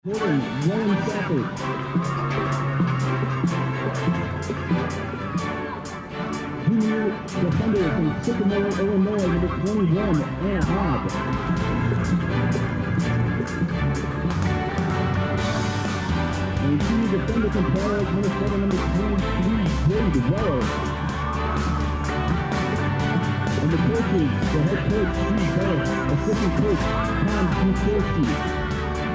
Jordan, Warren Stafford. Junior defender from Sycamore, Illinois, number 21, Anna Hobb. And junior defender from Paris, Minnesota, number 23, Jade Weller. And the coaches, the head coach, Steve Harris, assistant coach, Tom Kuczynski.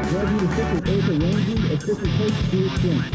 Graduate assistant, Erica Ramsey, assistant coach, Stuart Kent.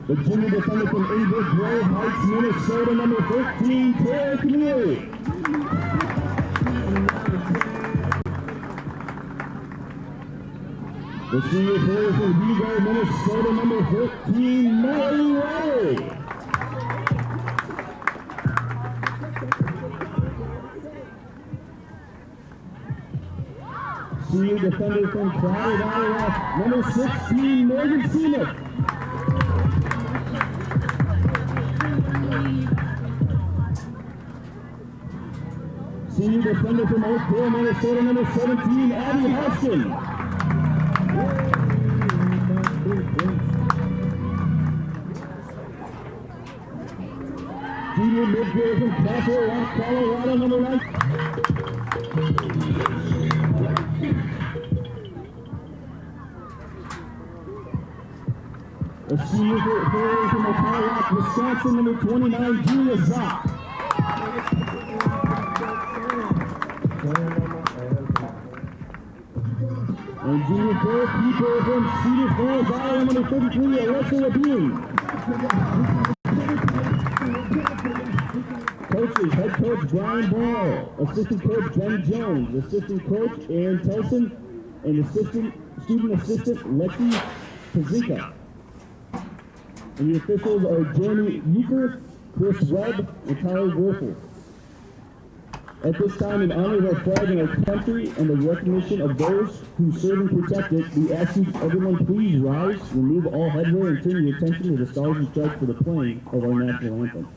The junior defender from Inwood Grove Heights, Minnesota, number 13, Taylor Camille. The senior player from Vigo, Minnesota, number 15, Molly Riley. Senior defender from Crowley Valley, number 16, Morgan Seamuck. Senior defender from Oak Hill, Minnesota, number 17, Abby Hoskin. Junior midfielder from Castle Rock, Colorado, number 9. A senior player from Oak Rock, Wisconsin, number 29, Julia Zock. And junior goalkeeper from Cedar Falls, Iowa, number 33, Alyssa Labine. Coaches, head coach Brian Ball, assistant coach Ben Jones, assistant coach Aaron Telson, and student assistant Lexi Pazinka. And the officials are Jeremy Euchre, Chris Webb, and Tyler Werfel. At this time, in honor of our flag and our country and the recognition of those who serve and protect it, we ask you, everyone, please rise, remove all headwear, and turn your attention to the Stars and Stripes for the playing of our national anthem.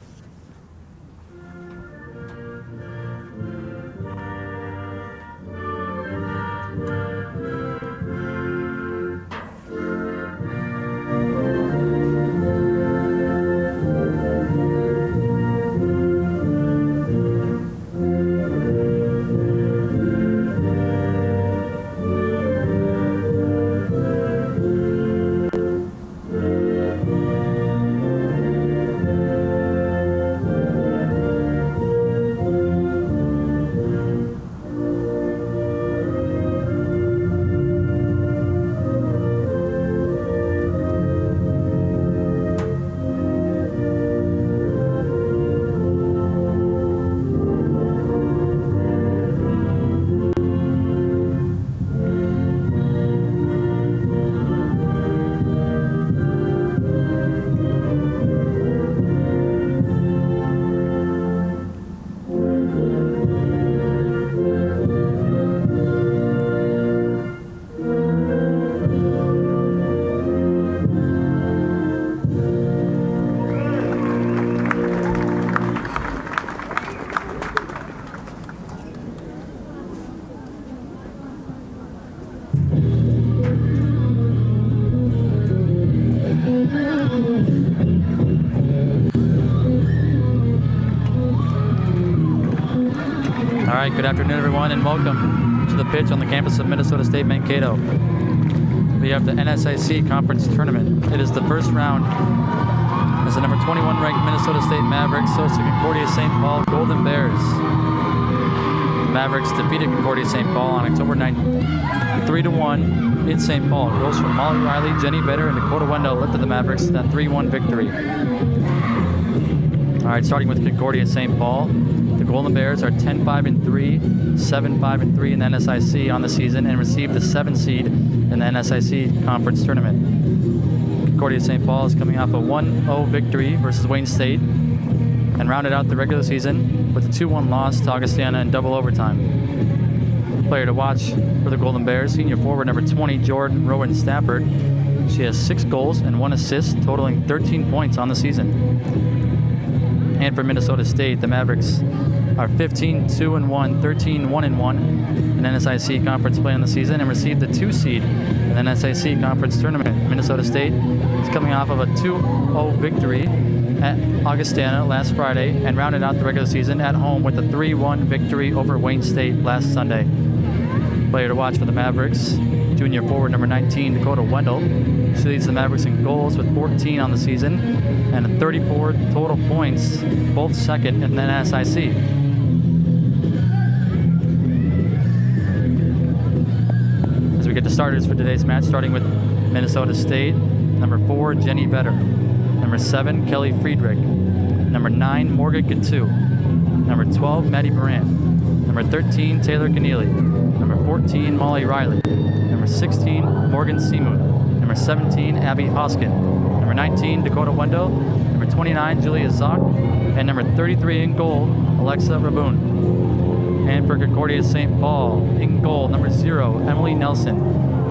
All right, good afternoon, everyone, and welcome to the pitch on the campus of Minnesota State Mankato. we have the NSIC Conference Tournament. It is the first round as the number 21 ranked Minnesota State Mavericks host the Concordia St. Paul Golden Bears. The Mavericks defeated Concordia St. Paul on October 9th, 3-1 in St. Paul. Goals from Molly Riley, Jenny Vetter, and Dakota Wendell lifted the Mavericks to that 3-1 victory. All right, starting with Concordia St. Paul. The Golden Bears are 10-5-3, 7-5-3 in the NSIC on the season and received the 7th seed in the NSIC Conference Tournament. Concordia St. Paul is coming off a 1-0 victory versus Wayne State and rounded out the regular season with a 2-1 loss to Augustana in double overtime. Player to watch for the Golden Bears, senior forward number 20, Jordan Rowan Stafford. She has 6 goals and 1 assist, totaling 13 points on the season. And for Minnesota State, the Mavericks are 15-2-1, 13-1-1 in NSIC conference play on the season and received the 2 seed in the NSIC conference tournament. Minnesota State is coming off of a 2-0 victory at Augustana last Friday and rounded out the regular season at home with a 3-1 victory over Wayne State last Sunday. Player to watch for the Mavericks, junior forward number 19, Dakota Wendell. She leads the Mavericks in goals with 14 on the season and 34 total points, both second in the NSIC. As we get the starters for today's match, starting with Minnesota State, number 4, Jenny Vetter, number 7, Kelly Friedrich, number 9, Morgan Gattu, number 12, Maddie Moran, number 13, Taylor Keneally, number 14, Molly Riley, number 16, Morgan Seamuth, number 17, Abby Hoskin, number 19, Dakota Wendell, number 29, Julia Zock, and number 33 in goal, Alexa Raboon. And for Concordia St. Paul, in goal, number 0, Emily Nelson,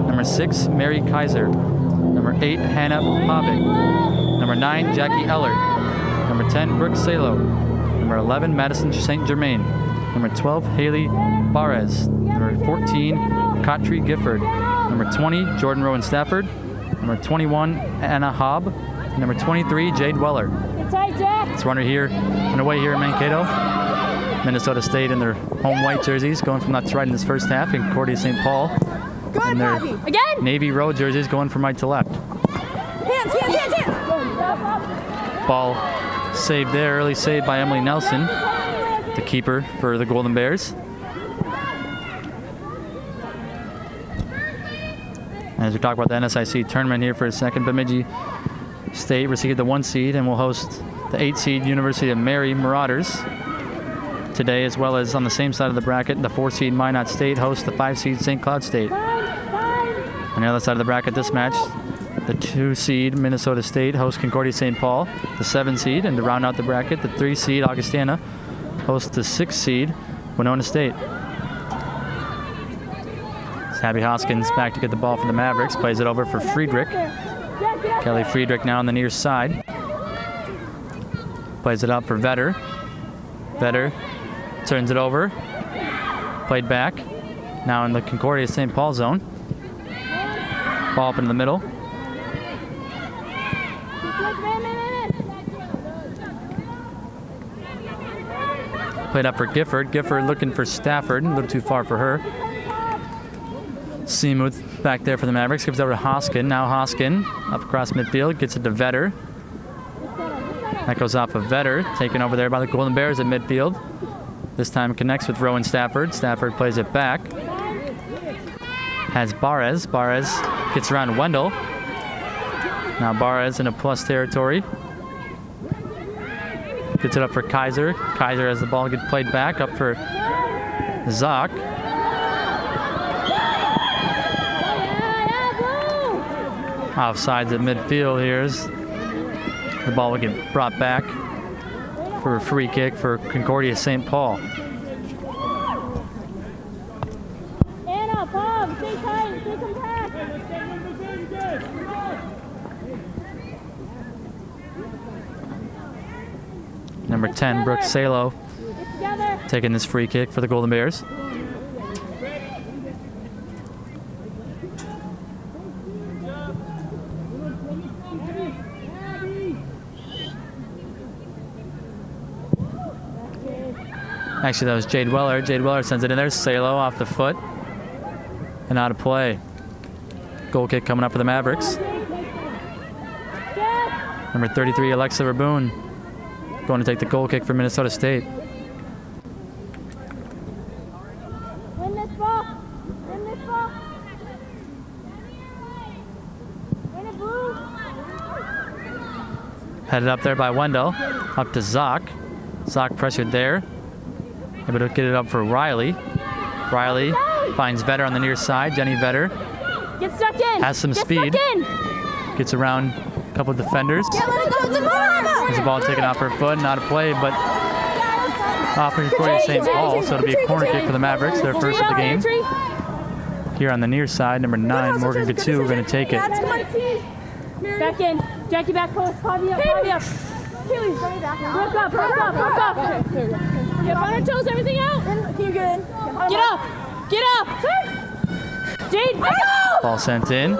number 6, Mary Kaiser, number 8, Hannah Pavic, number 9, Jackie Eller, number 10, Brooke Salo, number 11, Madison St. Germain, number 12, Haley Barres, number 14, Katri Gifford, number 20, Jordan Rowan Stafford, number 21, Anna Hobb, and number 23, Jade Weller. It's runner here and away here in Mankato. Minnesota State in their home white jerseys going from left to right in this first half, and Concordia St. Paul in their navy road jerseys going from right to left. Hands. Ball saved there, early save by Emily Nelson, the keeper for the Golden Bears. As we talk about the NSIC tournament here for a second, Bemidji State received the 1 seed and will host the 8 seed University of Mary Marauders today, as well as on the same side of the bracket, the 4 seed Minot State hosts the 5 seed St. Cloud State. On the other side of the bracket this match, the 2 seed Minnesota State hosts Concordia St. Paul, the 7 seed, and to round out the bracket, the 3 seed Augustana hosts the 6 seed Winona State. Abby Hoskins back to get the ball for the Mavericks, plays it over for Friedrich. Kelly Friedrich now on the near side. Plays it up for Vetter. Vetter turns it over. Played back. Now in the Concordia St. Paul zone. Ball up into the middle. Played up for Gifford. Gifford looking for Stafford, a little too far for her. Seamuth back there for the Mavericks, gives over to Hoskin. Now Hoskin up across midfield, gets it to Vetter. That goes off of Vetter, taken over there by the Golden Bears at midfield. This time connects with Rowan Stafford. Stafford plays it back. Has Barres. Barres gets around Wendell. Now Barres in a plus territory. Gets it up for Kaiser. Kaiser as the ball gets played back up for Zock. Offsides at midfield here as the ball will get brought back for a free kick for Concordia St. Paul. Anna, Bob, stay tight, stay compact. Number 10, Brooke Salo, taking this free kick for the Golden Bears. Actually, that was Jade Weller. Jade Weller sends it in there. Salo off the foot and out of play. Goal kick coming up for the Mavericks. Number 33, Alexa Raboon, going to take the goal kick for Minnesota State. Win this ball. Win this ball. Win it, blue. Headed up there by Wendell. Up to Zock. Zock pressured there. Able to get it up for Riley. Riley finds Vetter on the near side. Jenny Vetter Get stuck in. has some Get speed. Stuck in. Gets around a couple of defenders. Yeah, let it go. It's a ball. There's a ball taken off her foot. Not a play, but off for Concordia St. Paul. So it'll be a corner kick for the Mavericks. Their first of the game. Here on the near side, number 9, Morgan Gatu, going to take it. Back in. Jackie back post. Javi up. Javi up. Broke up. Get on her toes. Everything out. Can you get in? Get up. Get up. Jade. Ball sent in.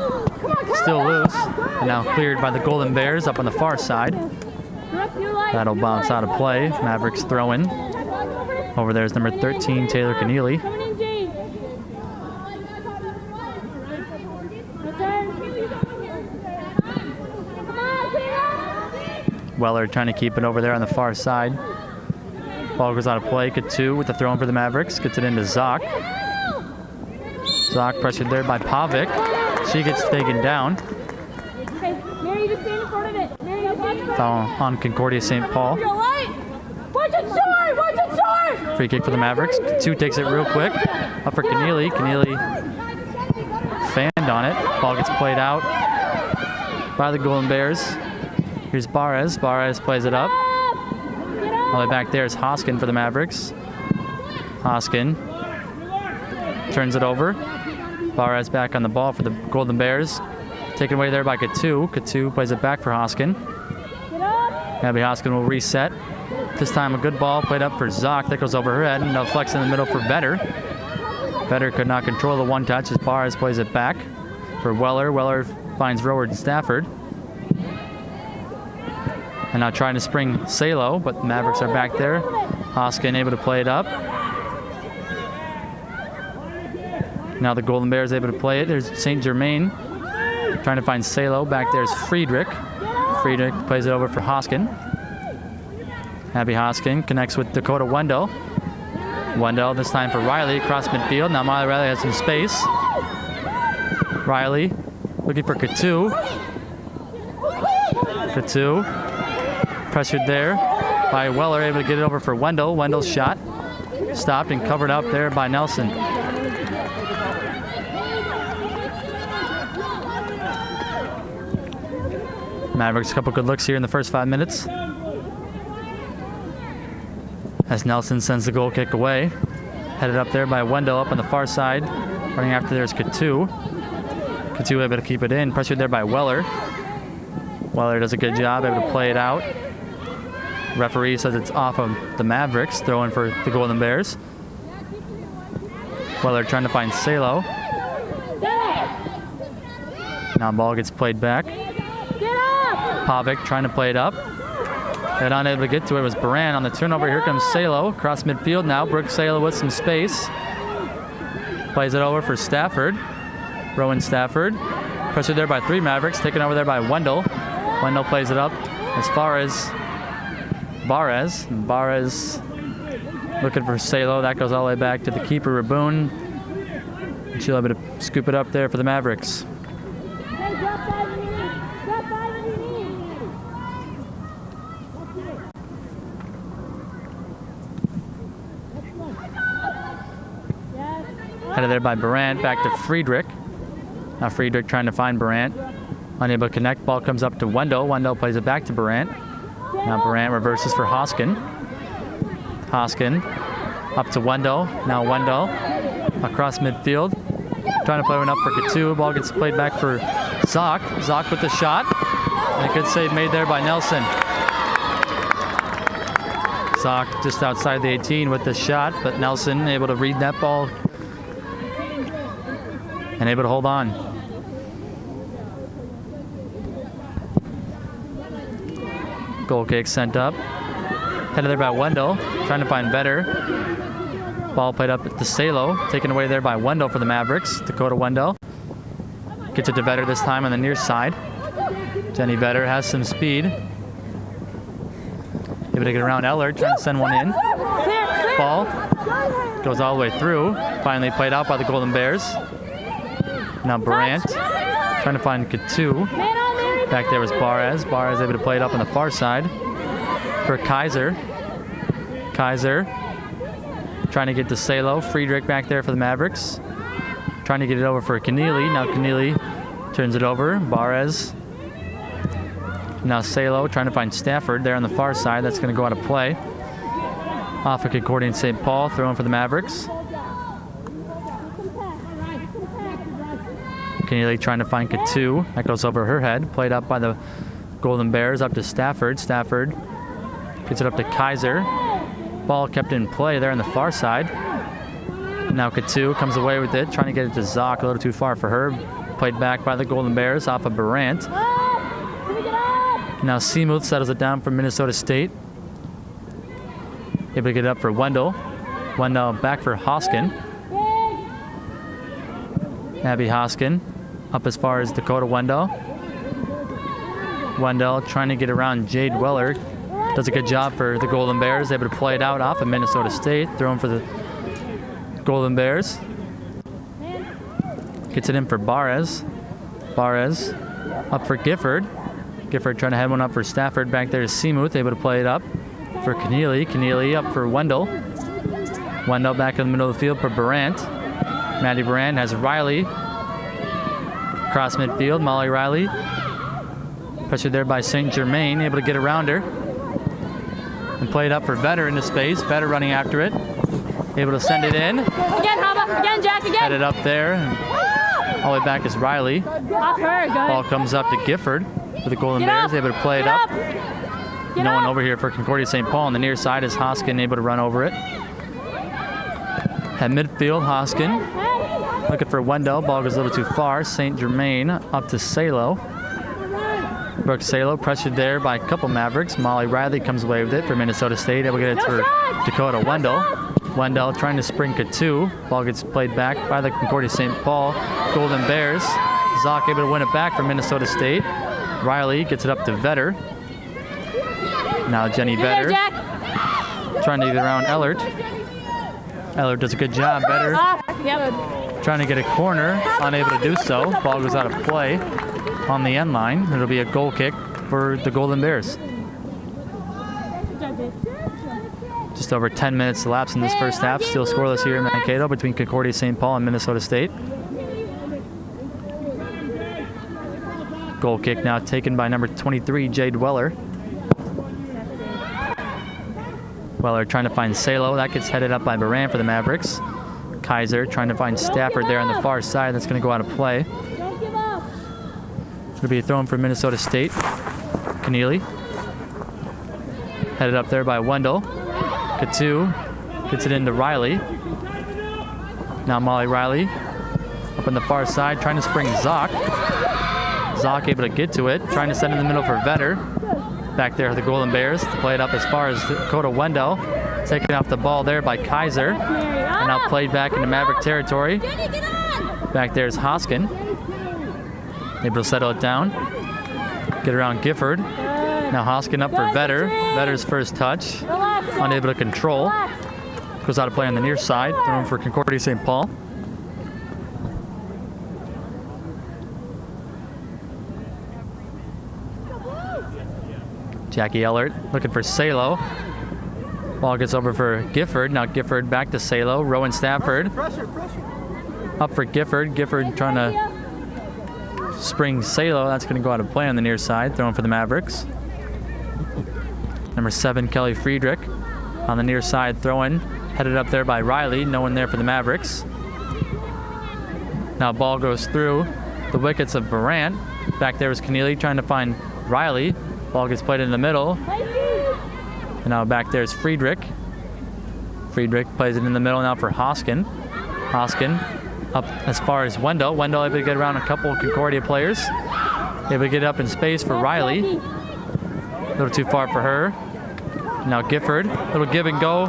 Still loose. And now cleared by the Golden Bears up on the far side. That'll bounce out of play. Mavericks throwing. Over there is number 13, Taylor Keneally. Coming in, Jade. Weller trying to keep it over there on the far side. Ball goes out of play. Katu with the throw in for the Mavericks. Gets it into Zock. Zock pressured there by Pavic. She gets taken down. Okay, Mary, just stand in front of it. Mary, Foul on Concordia St. Paul. Watch it short! Watch it short! Free kick for the Mavericks. Katu takes it real quick. Up for Keneally. Keneally fanned on it. Ball gets played out by the Golden Bears. Here's Barres. Barres plays it up. All the way back there is Hoskin for the Mavericks. Hoskin turns it over. Barres back on the ball for the Golden Bears. Taken away there by Katu. Katu plays it back for Hoskin. Abby Hoskin will reset. This time a good ball played up for Zock. That goes over her head, and they'll flex in the middle for Vetter. Vetter could not control the one touch as Barres plays it back for Weller. Weller finds Roward Stafford. And now trying to spring Salo, but the Mavericks are back there. Hoskin able to play it up. Now the Golden Bears able to play it. There's St. Germain trying to find Salo. Back there's Friedrich. Friedrich plays it over for Hoskin. Abby Hoskin connects with Dakota Wendell. Wendell this time for Riley across midfield. Now Miley Riley has some space. Riley looking for Katu. Katu pressured there by Weller, able to get it over for Wendell. Wendell's shot stopped and covered up there by Nelson. Mavericks a couple good looks here in the first 5 minutes. As Nelson sends the goal kick away. Headed up there by Wendell up on the far side. Running after there's Katu. Katu able to keep it in. Pressured there by Weller. Weller does a good job, able to play it out. Referee says it's off of the Mavericks, throwing for the Golden Bears. Weller trying to find Salo. Now ball gets played back. Pavic trying to play it up. And unable to get to it was Baran on the turnover. Here comes Salo across midfield now. Brooke Salo with some space. Plays it over for Stafford. Rowan Stafford. Pressured there by 3 Mavericks. Taken over there by Wendell. Wendell plays it up as far as Barres. Barres looking for Salo. That goes all the way back to the keeper, Raboon. And she'll be able to scoop it up there for the Mavericks. Headed there by Barant, back to Friedrich. Now Friedrich trying to find Barant. Unable to connect, ball comes up to Wendell. Wendell plays it back to Barant. Now Barant reverses for Hoskin. Hoskin up to Wendell. Now Wendell across midfield. Trying to play one up for Katu. Ball gets played back for Zock. Zock with the shot. And a good save made there by Nelson. Zock just outside the 18 with the shot, but Nelson able to read that ball and able to hold on. Goal kick sent up. Headed there by Wendell, trying to find Vetter. Ball played up to Salo, taken away there by Wendell for the Mavericks. Dakota Wendell Gets it to Vetter this time on the near side. Jenny Vetter has some speed. Able to get around Ellert, trying to send one in. Ball goes all the way through. Finally played out by the Golden Bears. Now Brandt trying to find Katu. Back there was Barres. Barres able to play it up on the far side for Kaiser. Kaiser trying to get to Salo. Friedrich back there for the Mavericks. Trying to get it over for Keneally. Now Keneally turns it over. Barres. Now Salo trying to find Stafford there on the far side. That's going to go out of play. Off of Concordia and St. Paul. Throwing for the Mavericks. Keneally trying to find Katu. That goes over her head. Played up by the Golden Bears up to Stafford. Stafford gets it up to Kaiser. Ball kept in play there on the far side. Now Katu comes away with it, trying to get it to Zock, a little too far for her. Played back by the Golden Bears off of Barant. Now Seamuth settles it down for Minnesota State. Able to get it up for Wendell. Wendell back for Hoskin. Abby Hoskin up as far as Dakota Wendell. Wendell trying to get around Jade Weller. Does a good job for the Golden Bears. Able to play it out off of Minnesota State. Throwing for the Golden Bears. Gets it in for Barres. Barres up for Gifford. Gifford trying to head one up for Stafford. Back there is Seamuth. Able to play it up for Keneally. Keneally up for Wendell. Wendell back in the middle of the field for Barant. Maddie Barant has Riley. Cross midfield. Molly Riley. Pressured there by St. Germain. Able to get around her. And play it up for Vetter into space. Vetter running after it. Able to send it in. Again, Hava. Again, Jack. Again. Headed up there. All the way back is Riley. Off her. Good. Ball comes up to Gifford for the Golden Bears. Able to play it up. No one over here for Concordia St. Paul. On the near side is Hoskin able to run over it. At midfield, Hoskin looking for Wendell. Ball goes a little too far. St. Germain up to Salo. Brooke Salo pressured there by a couple Mavericks. Molly Riley comes away with it for Minnesota State. Able to get it for Dakota Wendell. Wendell trying to spring Katu. Ball gets played back by the Concordia St. Paul Golden Bears. Zock able to win it back for Minnesota State. Riley gets it up to Vetter. Now Jenny Vetter trying to get around Ellert. Ellert does a good job. Vetter trying to get a corner, unable to do so. Ball goes out of play on the end line. It'll be a goal kick for the Golden Bears. Just over 10 minutes elapsed in this first half. Still scoreless here in Mankato between Concordia St. Paul and Minnesota State. Goal kick now taken by number 23, Jade Weller. Weller trying to find Salo. That gets headed up by Baran for the Mavericks. Kaiser trying to find Stafford there on the far side. That's going to go out of play. It'll be a throw in for Minnesota State. Keneally. Headed up there by Wendell. Katu gets it into Riley. Now Molly Riley up on the far side trying to spring Zock. Zock able to get to it. Trying to send in the middle for Vetter. Back there the Golden Bears to play it up as far as Dakota Wendell. Taking off the ball there by Kaiser. And now played back into Maverick territory. Back there's Hoskin. Able to settle it down. Get around Gifford. Now Hoskin up for Vetter. Vetter's first touch. Unable to control. Goes out of play on the near side. Thrown for Concordia St. Paul. Jackie Ellert looking for Salo. Ball gets over for Gifford. Now Gifford back to Salo. Rowan Stafford. Up for Gifford. Gifford trying to spring Salo. That's going to go out of play on the near side. Throwing for the Mavericks. Number 7, Kelly Friedrich. On the near side throwing. Headed up there by Riley. No one there for the Mavericks. Now ball goes through the wickets of Barant. Back there is Keneally trying to find Riley. Ball gets played in the middle. And now back there's Friedrich. Friedrich plays it in the middle now for Hoskin. Hoskin up as far as Wendell. Wendell able to get around a couple of Concordia players. Able to get up in space for Riley. A little too far for her. Now Gifford. Little give and go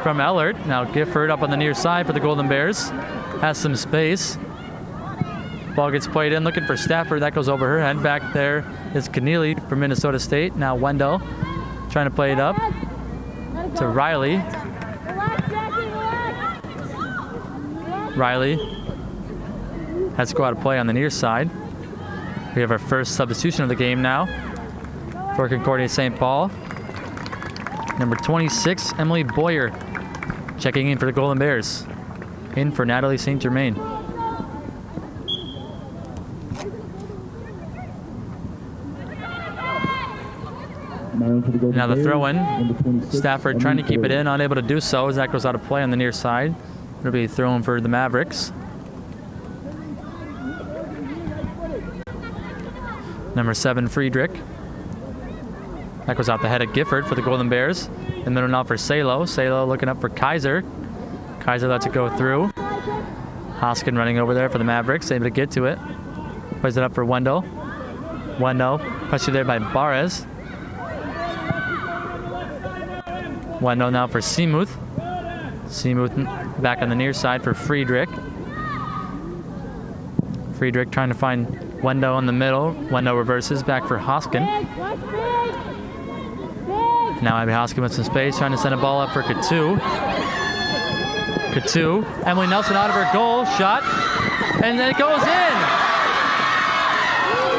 from Ellert. Now Gifford up on the near side for the Golden Bears. Has some space. Ball gets played in, looking for Stafford. That goes over her head. Back there is Keneally from Minnesota State. Now Wendell trying to play it up to Riley. Riley has to go out of play on the near side. We have our first substitution of the game now for Concordia St. Paul. Number 26, Emily Boyer, checking in for the Golden Bears. In for Natalie St. Germain. Now the throw in. Stafford trying to keep it in, unable to do so as that goes out of play on the near side. It'll be thrown for the Mavericks. Number 7, Friedrich. That goes out the head of Gifford for the Golden Bears. In the middle now for Salo. Salo looking up for Kaiser. Kaiser lets it go through. Hoskin running over there for the Mavericks, able to get to it. Plays it up for Wendell. Wendell, pressured there by Barres. Wendell now for Seamuth. Seamuth back on the near side for Friedrich. Friedrich trying to find Wendell in the middle. Wendell reverses back for Hoskin. Now Abby Hoskin with some space, trying to send a ball up for Katu. Katu. Emily Nelson out of her goal. Shot. And it goes in.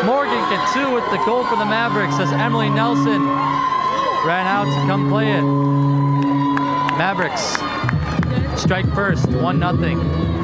Morgan Katu with the goal for the Mavericks as Emily Nelson ran out to come play it. Mavericks strike first, 1-0.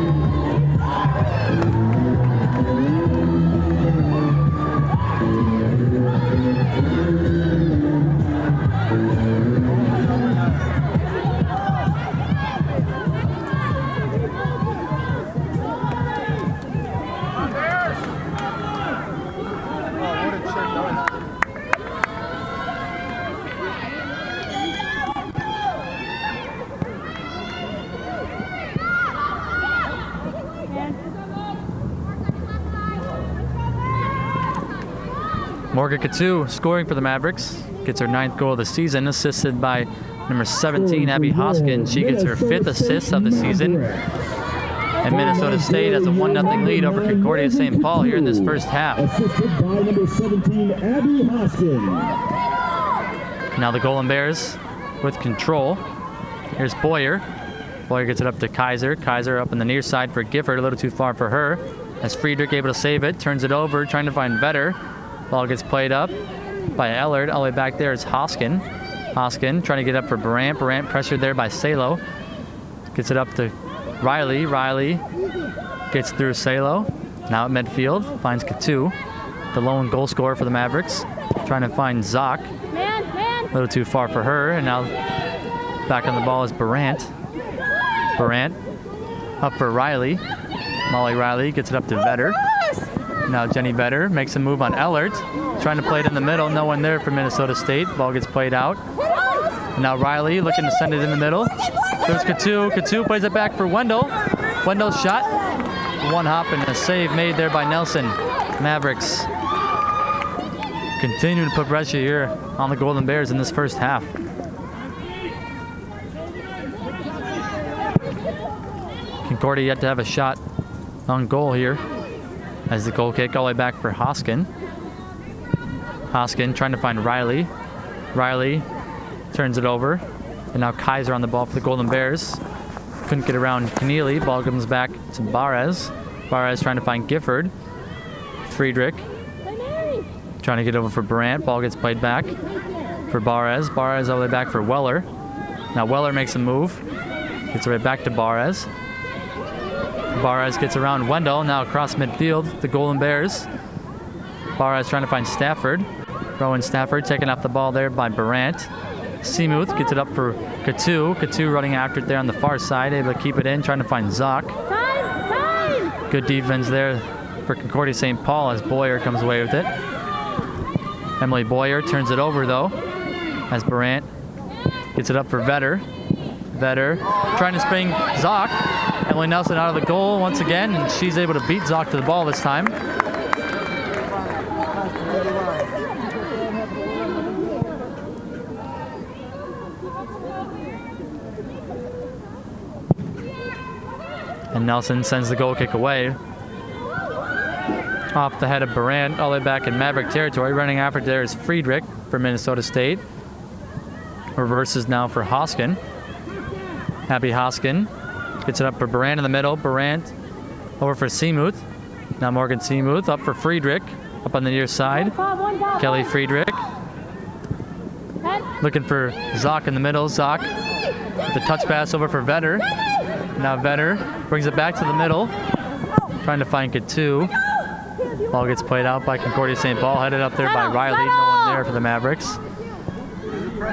Morgan Katu scoring for the Mavericks. Gets her 9th goal of the season, assisted by number 17, Abby Hoskin. She gets her 5th assist of the season. And Minnesota State has a 1-0 lead over Concordia St. Paul here in this first half. Assisted by number 17, Abby Hoskin. Now the Golden Bears with control. Here's Boyer. Boyer gets it up to Kaiser. Kaiser up on the near side for Gifford, a little too far for her. As Friedrich able to save it, turns it over, trying to find Vetter. Ball gets played up by Ellard. All the way back there is Hoskin. Hoskin trying to get up for Barant. Barant pressured there by Salo. Gets it up to Riley. Riley gets through Salo. Now at midfield, finds Katu, the lone goal scorer for the Mavericks. Trying to find Zock. A little too far for her. And now back on the ball is Barant. Barant up for Riley. Molly Riley gets it up to Vetter. Now Jenny Vetter makes a move on Ellert. Trying to play it in the middle. No one there for Minnesota State. Ball gets played out. And now Riley looking to send it in the middle. There's Katu. Katu plays it back for Wendell. Wendell's shot. One hop and a save made there by Nelson. Mavericks continue to put pressure here on the Golden Bears in this first half. Concordia yet to have a shot on goal here. As the goal kick all the way back for Hoskin. Hoskin trying to find Riley. Riley turns it over. And now Kaiser on the ball for the Golden Bears. Couldn't get around Keneally. Ball comes back to Barres. Barres trying to find Gifford. Friedrich trying to get over for Barant. Ball gets played back for Barres. Barres all the way back for Weller. Now Weller makes a move. Gets it right back to Barres. Barres gets around Wendell, now across midfield, the Golden Bears. Barres trying to find Stafford. Rowan Stafford taking off the ball there by Barant. Seamuth gets it up for Katu. Katu running after it there on the far side, able to keep it in, trying to find Zock. Good defense there for Concordia St. Paul as Boyer comes away with it. Emily Boyer turns it over though, as Barant gets it up for Vetter. Vetter trying to spring Zock. Emily Nelson out of the goal once again, and she's able to beat Zock to the ball this time. And Nelson sends the goal kick away. Off the head of Barant, all the way back in Maverick territory. Running after there is Friedrich for Minnesota State. Reverses now for Hoskin. Happy Hoskin. Gets it up for Barant in the middle. Barant over for Seamuth. Now Morgan Seamuth up for Friedrich. Up on the near side. Kelly Friedrich. Looking for Zock in the middle. Zock with the touch pass over for Vetter. Now Vetter brings it back to the middle. Trying to find Katu. Ball gets played out by Concordia St. Paul. Headed up there by Riley. No one there for the Mavericks.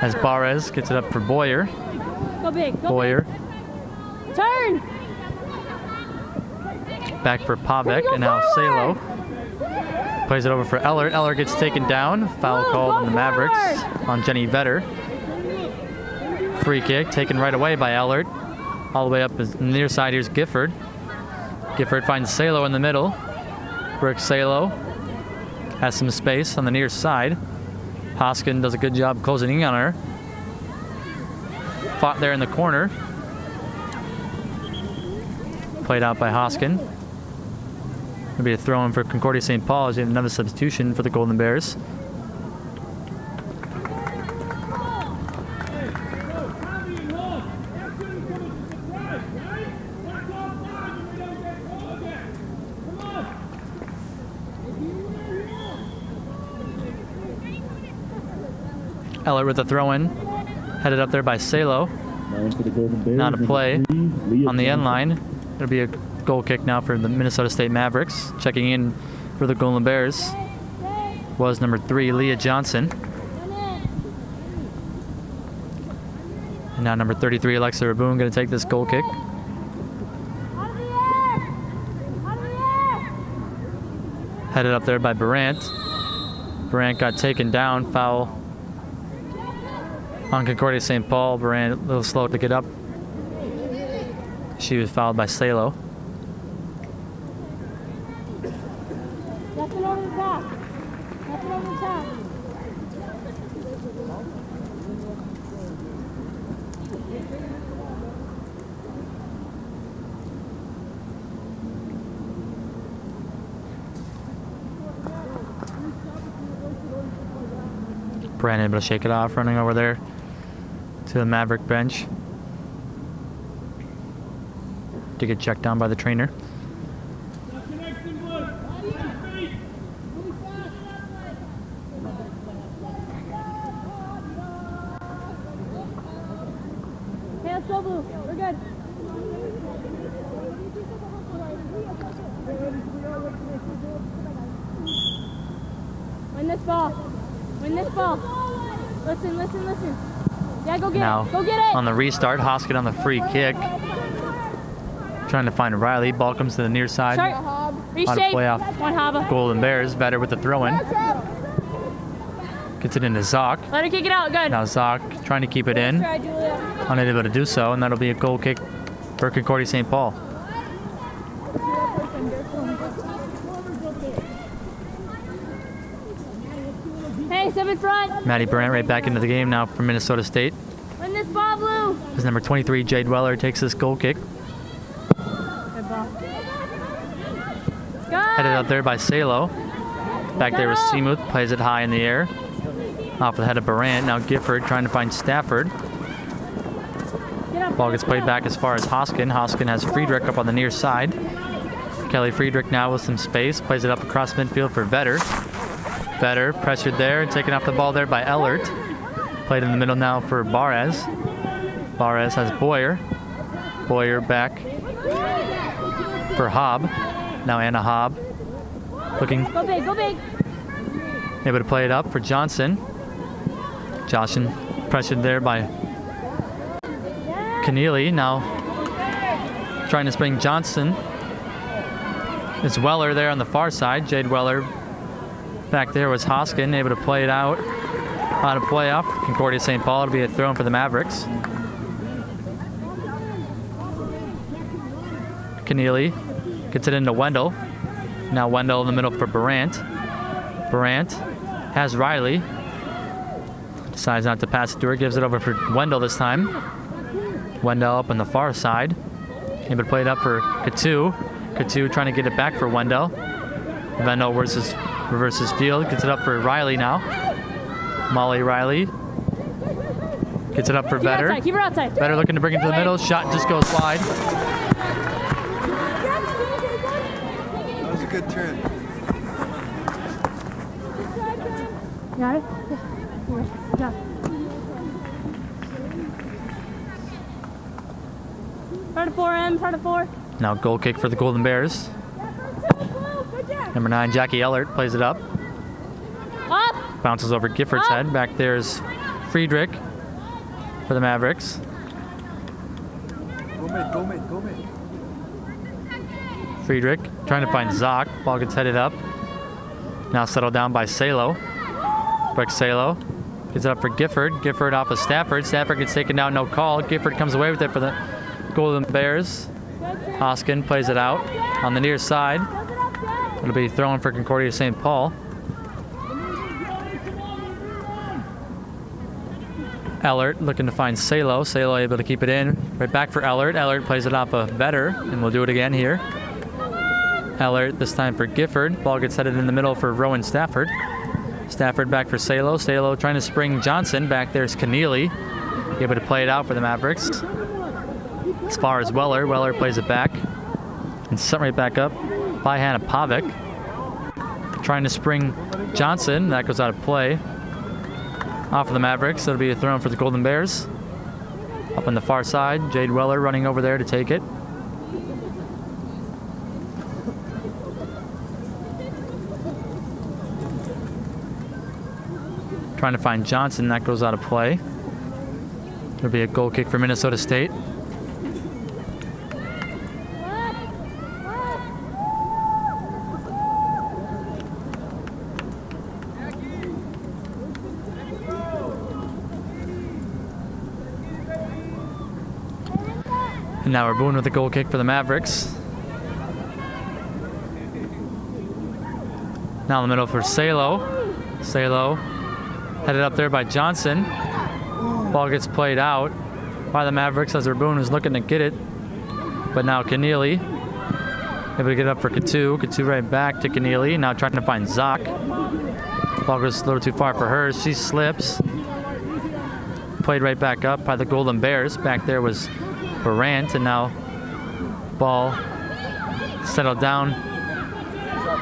As Barres gets it up for Boyer. Go big. Go Boyer. Big. Turn. Back for Pavek and now Salo. Plays it over for Eller. Eller gets taken down. Foul called on the Mavericks on Jenny Vetter. Free kick taken right away by Ellert. All the way up the near side, here's Gifford. Gifford finds Salo in the middle. Brooke Salo has some space on the near side. Hoskin does a good job closing in on her. Fought there in the corner. Played out by Hoskin. It'll be a throw-in for Concordia St. Paul as we have another substitution for the Golden Bears. Eller with the throw-in, headed up there by Salo. Now to play on the end line. It'll be a goal kick now for the Minnesota State Mavericks. Checking in for the Golden Bears was number 3, Leah Johnson. And now number 33, Alexa Raboon, going to take this goal kick. Headed up there by Barant. Barant got taken down, foul on Concordia St. Paul. Barant a little slow to get up. She was fouled by Salo. Nothing over the top. Nothing over the top. Brand able to shake it off, running over there to the Maverick bench to get checked down by the trainer. Hey, let's go, Blue. We're good. Win this ball. Win this ball. Listen, listen, listen. Yeah, go get Now, it. Go get it. on the restart, Hoskin on the free kick. Trying to find Riley. Ball comes to the near side. Short. On a Reshape. playoff. One Haba. Golden Bears, Vetter with the throw-in. Gets it into Zock. Let her kick it out. Good. Now Zock trying to keep it in. Try, Julia. Unable to do so, and that'll be a goal kick for Concordia St. Paul. Hey, 7 front. Maddie Brandt right back into the game now for Minnesota State. Win this ball, Blue. As number 23, Jade Weller, takes this goal kick. Good ball. Good. Headed up there by Salo. Back there with Seamuth, plays it high in the air. Off the head of Barant. Now Gifford trying to find Stafford. Ball gets played back as far as Hoskin. Hoskin has Friedrich up on the near side. Kelly Friedrich now with some space. Plays it up across midfield for Vetter. Vetter pressured there, taken off the ball there by Ellert. Played in the middle now for Barres. Barres has Boyer. Boyer back for Hobb. Now Anna Hobb looking, Go big, go big. able to play it up for Johnson. Johnson pressured there by Keneally. Now trying to spring Johnson. It's Weller there on the far side. Jade Weller back there was Hoskin, able to play it out on a playoff. Concordia St. Paul, it'll be a throw-in for the Mavericks. Keneally gets it into Wendell. Now Wendell in the middle for Barant. Barant has Riley. Decides not to pass it to her, gives it over for Wendell this time. Wendell up on the far side. Able to play it up for Katu. Katu trying to get it back for Wendell. Vendo reverses field, gets it up for Riley now. Molly Riley gets it up for Vetter. Keep her outside. Vetter looking to bring it to the middle. Shot just goes wide. That was a good turn. Got it? Yeah. Try to 4M, try to 4. Now goal kick for the Golden Bears. Number 9, Jackie Ellert plays it up. Up! Bounces over Gifford's head. Back there's Friedrich for the Mavericks. Go mid. Friedrich trying to find Zock. Ball gets headed up. Now settled down by Salo. Quick Salo. Gets it up for Gifford. Gifford off of Stafford. Stafford gets taken down, no call. Gifford comes away with it for the Golden Bears. Hoskin plays it out on the near side. It'll be thrown for Concordia St. Paul. Ellert looking to find Salo. Salo able to keep it in. Right back for Ellert. Ellert plays it off of Vetter, and we'll do it again here. Ellert this time for Gifford. Ball gets headed in the middle for Rowan Stafford. Stafford back for Salo. Salo trying to spring Johnson. Back there's Keneally. Able to play it out for the Mavericks. As far as Weller. Weller plays it back. And set right back up by Hannah Pavic. Trying to spring Johnson. That goes out of play. Off of the Mavericks. It'll be a throw for the Golden Bears. Up on the far side. Jade Weller running over there to take it. Trying to find Johnson. That goes out of play. It'll be a goal kick for Minnesota State. And now we're Boone with a goal kick for the Mavericks. Now in the middle for Salo. Salo headed up there by Johnson. Ball gets played out by the Mavericks as Boone was looking to get it. But now Keneally able to get up for Katu. Katu right back to Keneally. Now trying to find Zock. Ball goes a little too far for her. She slips. Played right back up by the Golden Bears. Back there was Barant, and now ball settled down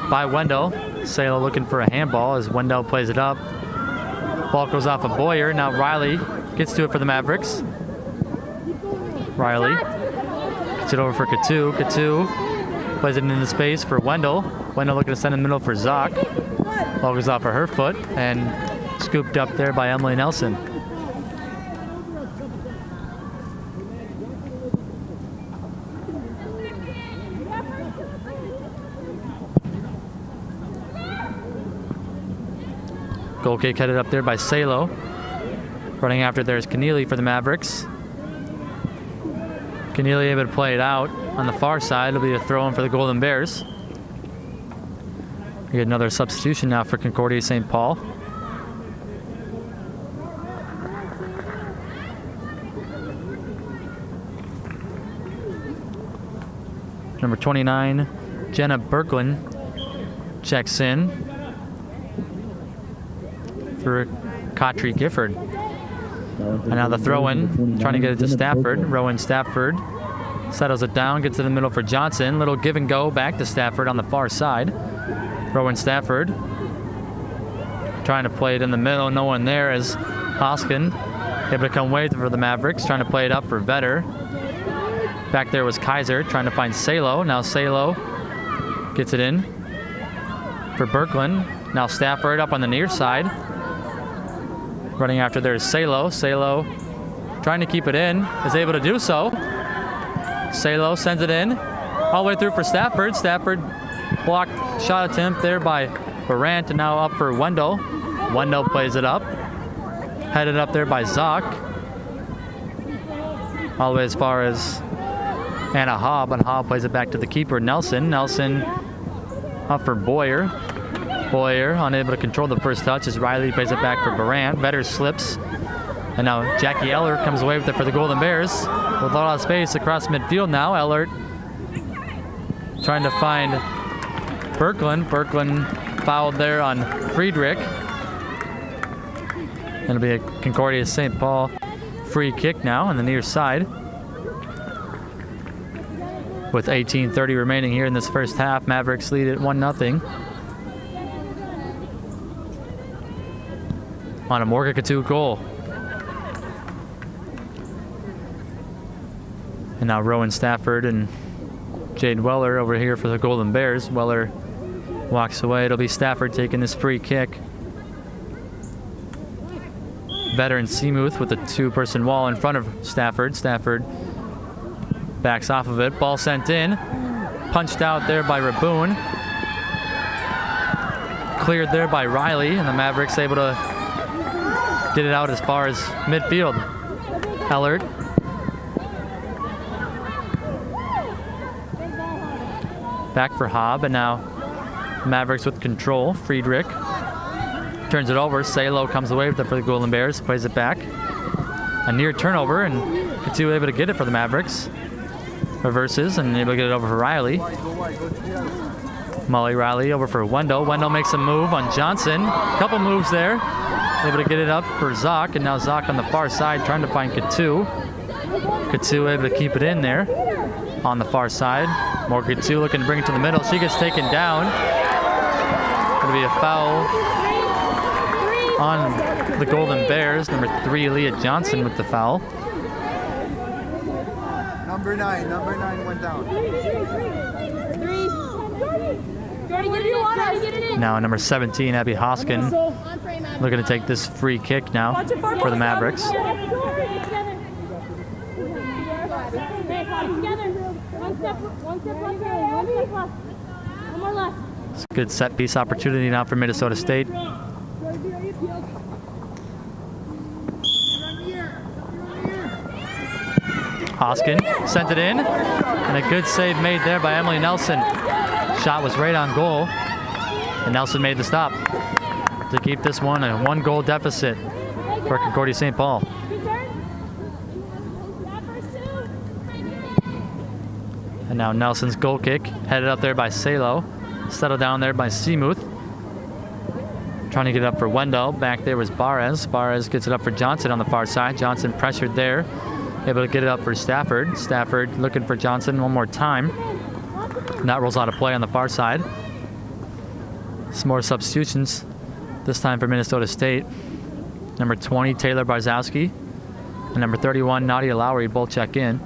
by Wendell. Salo looking for a handball as Wendell plays it up. Ball goes off of Boyer. Now Riley gets to it for the Mavericks. Riley gets it over for Katu. Katu plays it into space for Wendell. Wendell looking to send in the middle for Zock. Ball goes off of her foot and scooped up there by Emily Nelson. Goal kick headed up there by Salo. Running after there's Keneally for the Mavericks. Keneally able to play it out on the far side. It'll be a throw in for the Golden Bears. We get another substitution now for Concordia St. Paul. Number 29, Jenna Berklin checks in for Katri Gifford. And now the throw-in, trying to get it to Stafford. Rowan Stafford settles it down, gets in the middle for Johnson. Little give and go back to Stafford on the far side. Rowan Stafford trying to play it in the middle. No one there as Hoskin able to come away for the Mavericks, trying to play it up for Vetter. Back there was Kaiser trying to find Salo. Now Salo gets it in for Berklin. Now Stafford up on the near side. Running after there's Salo. Salo trying to keep it in. Is able to do so. Salo sends it in. All the way through for Stafford. Stafford blocked shot attempt there by Barant, and now up for Wendell. Wendell plays it up. Headed up there by Zock. All the way as far as Anna Hobb, and Hobb plays it back to the keeper, Nelson. Nelson up for Boyer. Boyer unable to control the first touch as Riley plays it back for Barant. Vetter slips. And now Jackie Ellert comes away with it for the Golden Bears. With a lot of space across midfield now. Ellert trying to find Berkland. Berkland fouled there on Friedrich. It'll be a Concordia St. Paul free kick now on the near side. With 18:30 remaining here in this first half, Mavericks lead at 1-0. On a Mankato goal. And now Rowan Stafford and Jade Weller over here for the Golden Bears. Weller walks away. It'll be Stafford taking this free kick. Veteran Seamuth with a two-person wall in front of Stafford. Stafford backs off of it. Ball sent in. Punched out there by Raboon. Cleared there by Riley, and the Mavericks able to get it out as far as midfield. Ellert. Back for Hobb, and now Mavericks with control. Friedrich turns it over. Salo comes away with it for the Golden Bears, plays it back. A near turnover, and Katu able to get it for the Mavericks. Reverses and able to get it over for Riley. Molly Riley over for Wendell. Wendell makes a move on Johnson. Couple moves there. Able to get it up for Zock, and now Zock on the far side trying to find Katu. Katu able to keep it in there on the far side. More Katu looking to bring it to the middle. She gets taken down. It'll be a foul on the Golden Bears. Number 3, Leah Johnson with the foul. Number nine went down. Now number 17, Abby Hoskin, looking to take this free kick now for the Mavericks. It's a good set piece opportunity now for Minnesota State. Hoskin sent it in, and a good save made there by Emily Nelson. Shot was right on goal, and Nelson made the stop to keep this one a 1-goal deficit for Concordia St. Paul. And now Nelson's goal kick, headed up there by Salo, settled down there by Seamuth. Trying to get it up for Wendell. Back there was Barres. Barres gets it up for Johnson on the far side. Johnson pressured there. Able to get it up for Stafford. Stafford looking for Johnson one more time. And that rolls out of play on the far side. Some more substitutions, this time for Minnesota State. Number 20, Taylor Barzowski, and number 31, Nadia Lowry, both check in.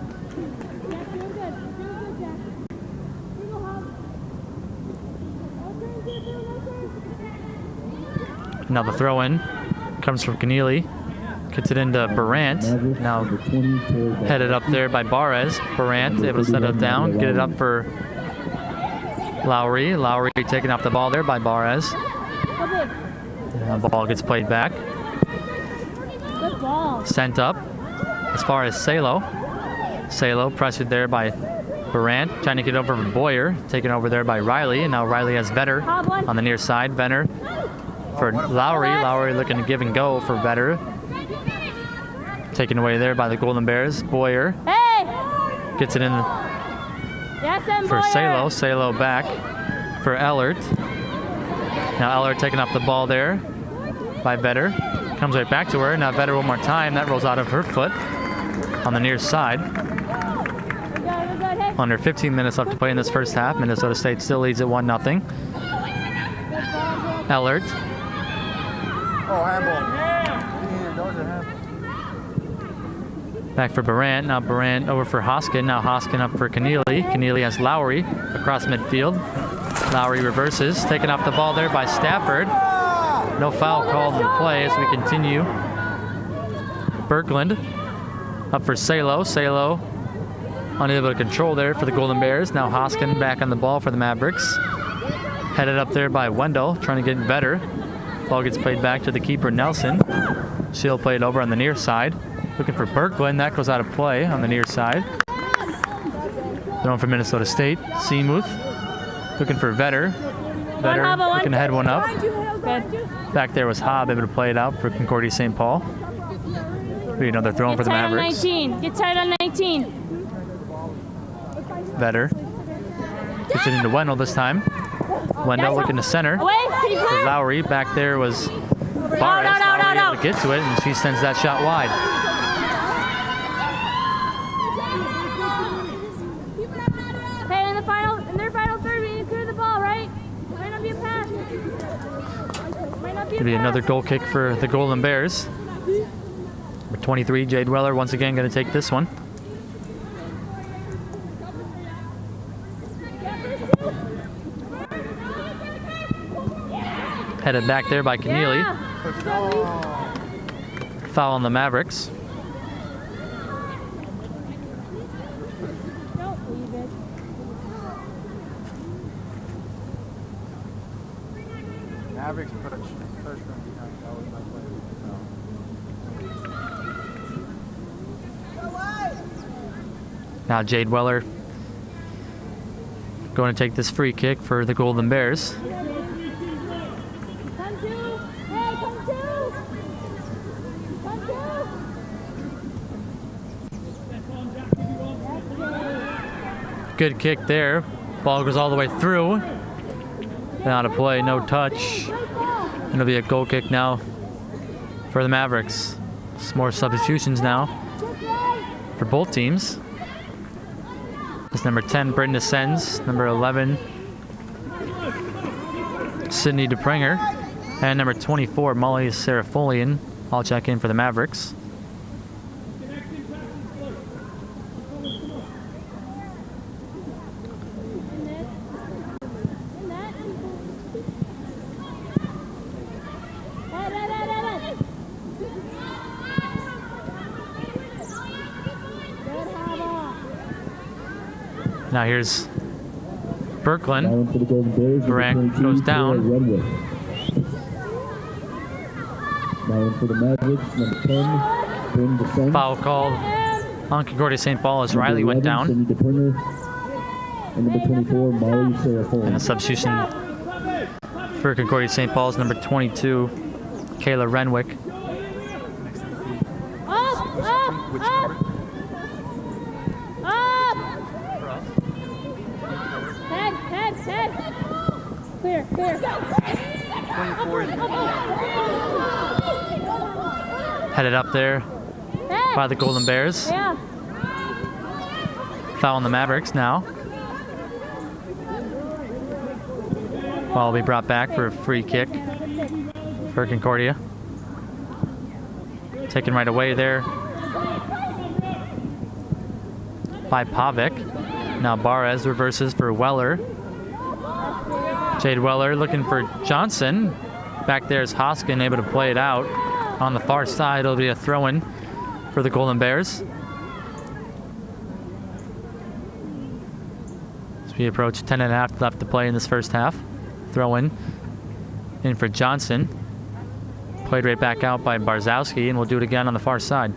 Now the throw-in comes from Keneally. Gets it into Barant. Now headed up there by Barres. Barant able to set it down, get it up for Lowry. Lowry taking off the ball there by Barres. And the ball gets played back. Sent up as far as Salo. Salo pressured there by Barant, trying to get over for Boyer. Taken over there by Riley, and now Riley has Vetter on the near side. Vetter for Lowry. Lowry looking to give and go for Vetter. Taken away there by the Golden Bears. Boyer gets it in for Salo. Salo back for Ellert. Now Ellert taking off the ball there by Vetter. Comes right back to her. Now Vetter one more time. That rolls out of her foot on the near side. Under 15 minutes left to play in this first half. Minnesota State still leads at 1-0. Ellert. Oh, handball. Yeah, those are handball. Back for Barant. Now Barant over for Hoskin. Now Hoskin up for Keneally. Keneally has Lowry across midfield. Lowry reverses. Taken off the ball there by Stafford. No foul called in play as we continue. Berkland up for Salo. Salo unable to control there for the Golden Bears. Now Hoskin back on the ball for the Mavericks. Headed up there by Wendell, trying to get better. Ball gets played back to the keeper, Nelson. She'll play it over on the near side. Looking for Berkland. That goes out of play on the near side. Thrown for Minnesota State. Seamuth looking for Vetter. Vetter looking to head one up. Back there was Hobb, able to play it out for Concordia St. Paul. Be another throw for the Mavericks. Get tight on 19. Vetter gets it into Wendell this time. Wendell looking to center. Away, be clear. Lowry back there was Barres. Lowry able to get to it, and she sends that shot wide. Hey, in their final third, we need to clear the ball, right? Might not be a pass. Might not be a It'll be pass. another goal kick for the Golden Bears. Number 23, Jade Weller, once again going to take this one. Headed back there by Keneally. Yeah. Foul on the Mavericks. Don't leave it. Mavericks put a first run behind. That was my play. Now Jade Weller going to take this free kick for the Golden Bears. Come to. Hey, come to. Come to. Good kick there. Ball goes all the way through. And out of play, no touch. It'll be a goal kick now for the Mavericks. Some more substitutions now for both teams. It's number 10, Brenda Sens. Number 11, Sydney DePringer. And number 24, Molly Serafolian. All check in for the Mavericks. Now here's Birkeland. Now in for the Golden Bears. Durant number 22, goes down. Sarah Redwood. Now in for the Mavericks, number 10, Bryn DeSens. Foul called on Concordia St. Paul as Number Riley went 11, down. Sydney DePringer. And number 24, Molly Serafolian. And a substitution for Concordia St. Paul's number 22, Kayla Renwick. Up. Head. Clear. 24 is Headed up there by the Golden Bears. Yeah. Foul on the Mavericks now. Ball will be brought back for a free kick for Concordia. Taken right away there by Pavic. Now Barres reverses for Weller. Jade Weller looking for Johnson. Back there is Hoskin able to play it out. On the far side, it'll be a throw-in for the Golden Bears. As we approach 10.5 left to play in this first half. Throw-in in for Johnson. Played right back out by Barzowski, and we'll do it again on the far side.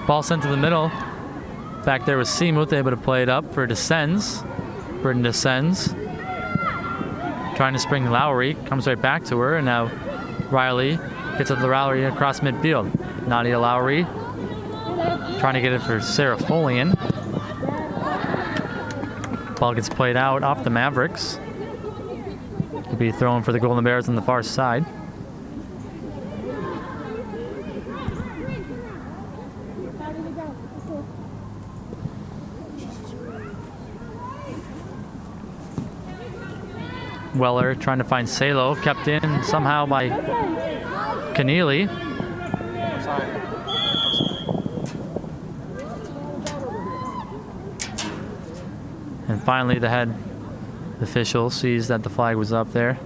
Ball sent to the middle. Back there was Seamuth able to play it up for Descends. Burton Descends. Trying to spring Lowry. Comes right back to her. And now Riley gets up to Lowry across midfield. Nadia Lowry. Trying to get it for Serafolian. Ball gets played out off the Mavericks. It'll be thrown for the Golden Bears on the far side. Weller trying to find Salo, kept in somehow by Keneally. And finally the head official sees that the flag was up there.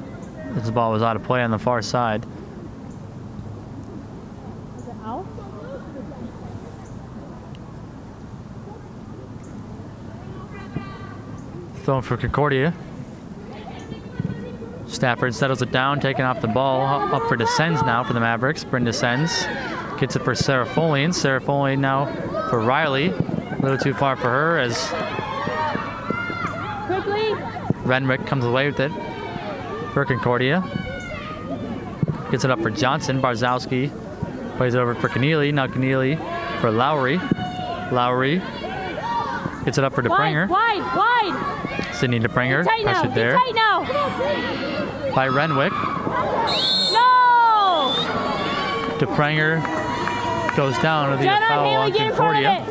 This ball was out of play on the far side. Is it out? Thrown for Concordia. Stafford settles it down, taking off the ball. Up for Descends now for the Mavericks. Bryn Descends gets it for Serafolian. Serafolian now for Riley. A little too far for her as Quickly. Renwick comes away with it for Concordia. Gets it up for Johnson. Barzowski plays it over for Keneally. Now Keneally for Lowry. Lowry gets it up for DePringer. Wide. Sydney DePringer, Tight now. pressured Get there tight now. by Renwick. No. DePringer goes down with the Jen on foul Haley, on get in front of Concordia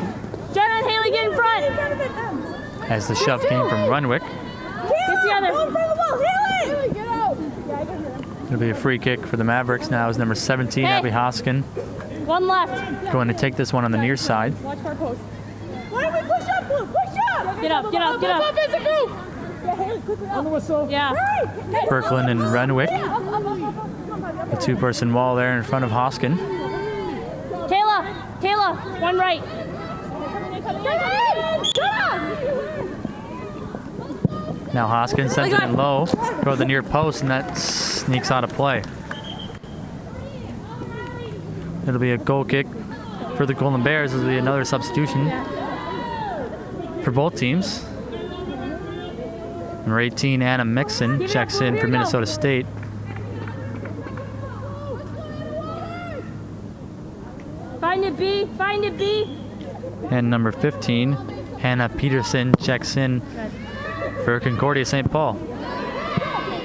it. Jen on Haley, get in front. as the shove came from Renwick. Get together. Get out. It'll be a free kick for the Mavericks now as number 17, Hey. Abby Hoskin, One left. going to take this one on the near side. Watch for post. Why don't we push up, Blue? Push up. Get up. Up as a group. Yeah, Haley, quickly up. On the whistle. Yeah. Kirkland and Renwick, a two-person wall there in front of Hoskin. Kayla, one right. Now Hoskin sends it in low, go to the near post, and that sneaks out of play. It'll be a goal kick for the Golden Bears. It'll be another substitution for both teams. Number 18, Anna Mixon, checks in for Minnesota State. Find it, B. And number 15, Hannah Peterson, checks in for Concordia St. Paul.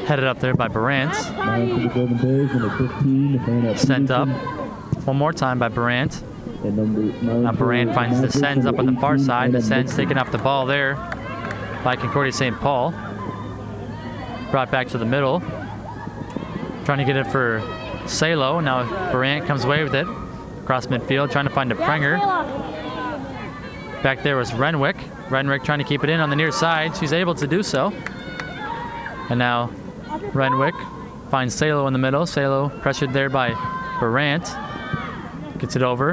Headed up there by Barant. Now for the Golden Bears, number 15, Hannah Sent up Peterson. one more time by Barant. And now Now Barant finds the Sens up on the far side. The Sens taking taking off the ball there by Concordia St. Paul. Brought back to the middle. Trying to get it for Salo. Now Barant comes away with it. Across midfield, trying to find DePringer. Back there was Renwick. Renwick trying to keep it in on the near side. She's able to do so. And now Renwick finds Salo in the middle. Salo pressured there by Barant. Gets it over.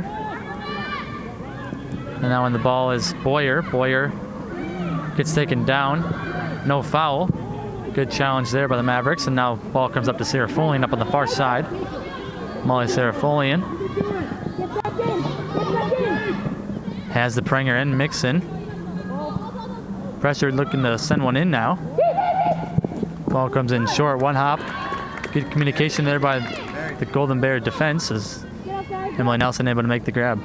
And now when the ball is Boyer. Boyer gets taken down. No foul. Good challenge there by the Mavericks. And now ball comes up to Serafolian up on the far side. Molly Serafolian has the Prenger and Mixon. Pressured, looking to send one in now. Ball comes in short, one hop. Good communication there by the Golden Bear defense as Emily Nelson able to make the grab.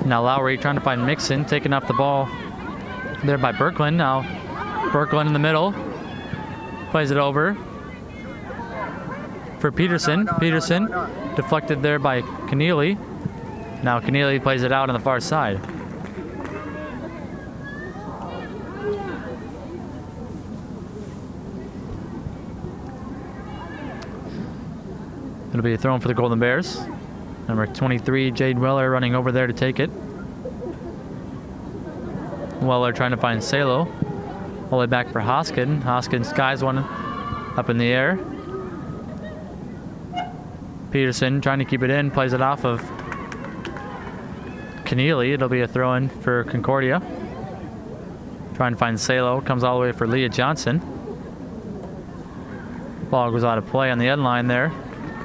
Now Lowry trying to find Mixon, taking off the ball there by Birkeland. Now Birkeland in the middle, plays it over for Peterson. Peterson deflected there by Keneally. Now Keneally plays it out on the far side. It'll be a throw for the Golden Bears. Number 23, Jade Weller, running over there to take it. Weller trying to find Salo. All the way back for Hoskin. Hoskin skies one up in the air. Peterson trying to keep it in, plays it off of Keneally. It'll be a throw-in for Concordia. Trying to find Salo, comes all the way for Leah Johnson. Ball goes out of play on the end line there,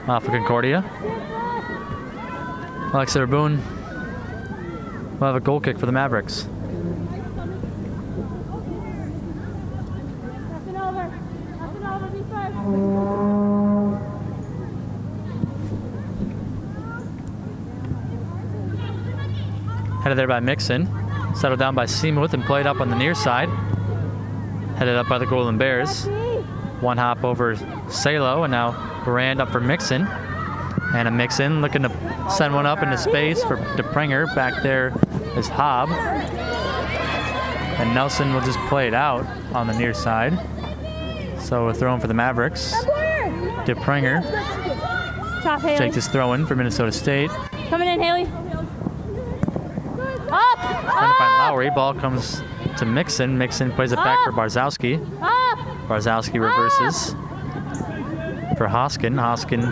off of Concordia. Alexa Boone will have a goal kick for the Mavericks. Headed there by Mixon. Settled down by Seamuth and played up on the near side. Headed up by the Golden Bears. One hop over Salo, and now Brand up for Mixon. And a Mixon looking to send one up into space for DePringer. Back there is Hobb. And Nelson will just play it out on the near side. So a throw in for the Mavericks. DePringer Top Haley. takes his throw in for Minnesota State. Coming in, Haley. Up! Trying to find Lowry. Ball comes to Mixon. Mixon plays it back for Barzowski. Up! Barzowski reverses for Hoskin. Hoskin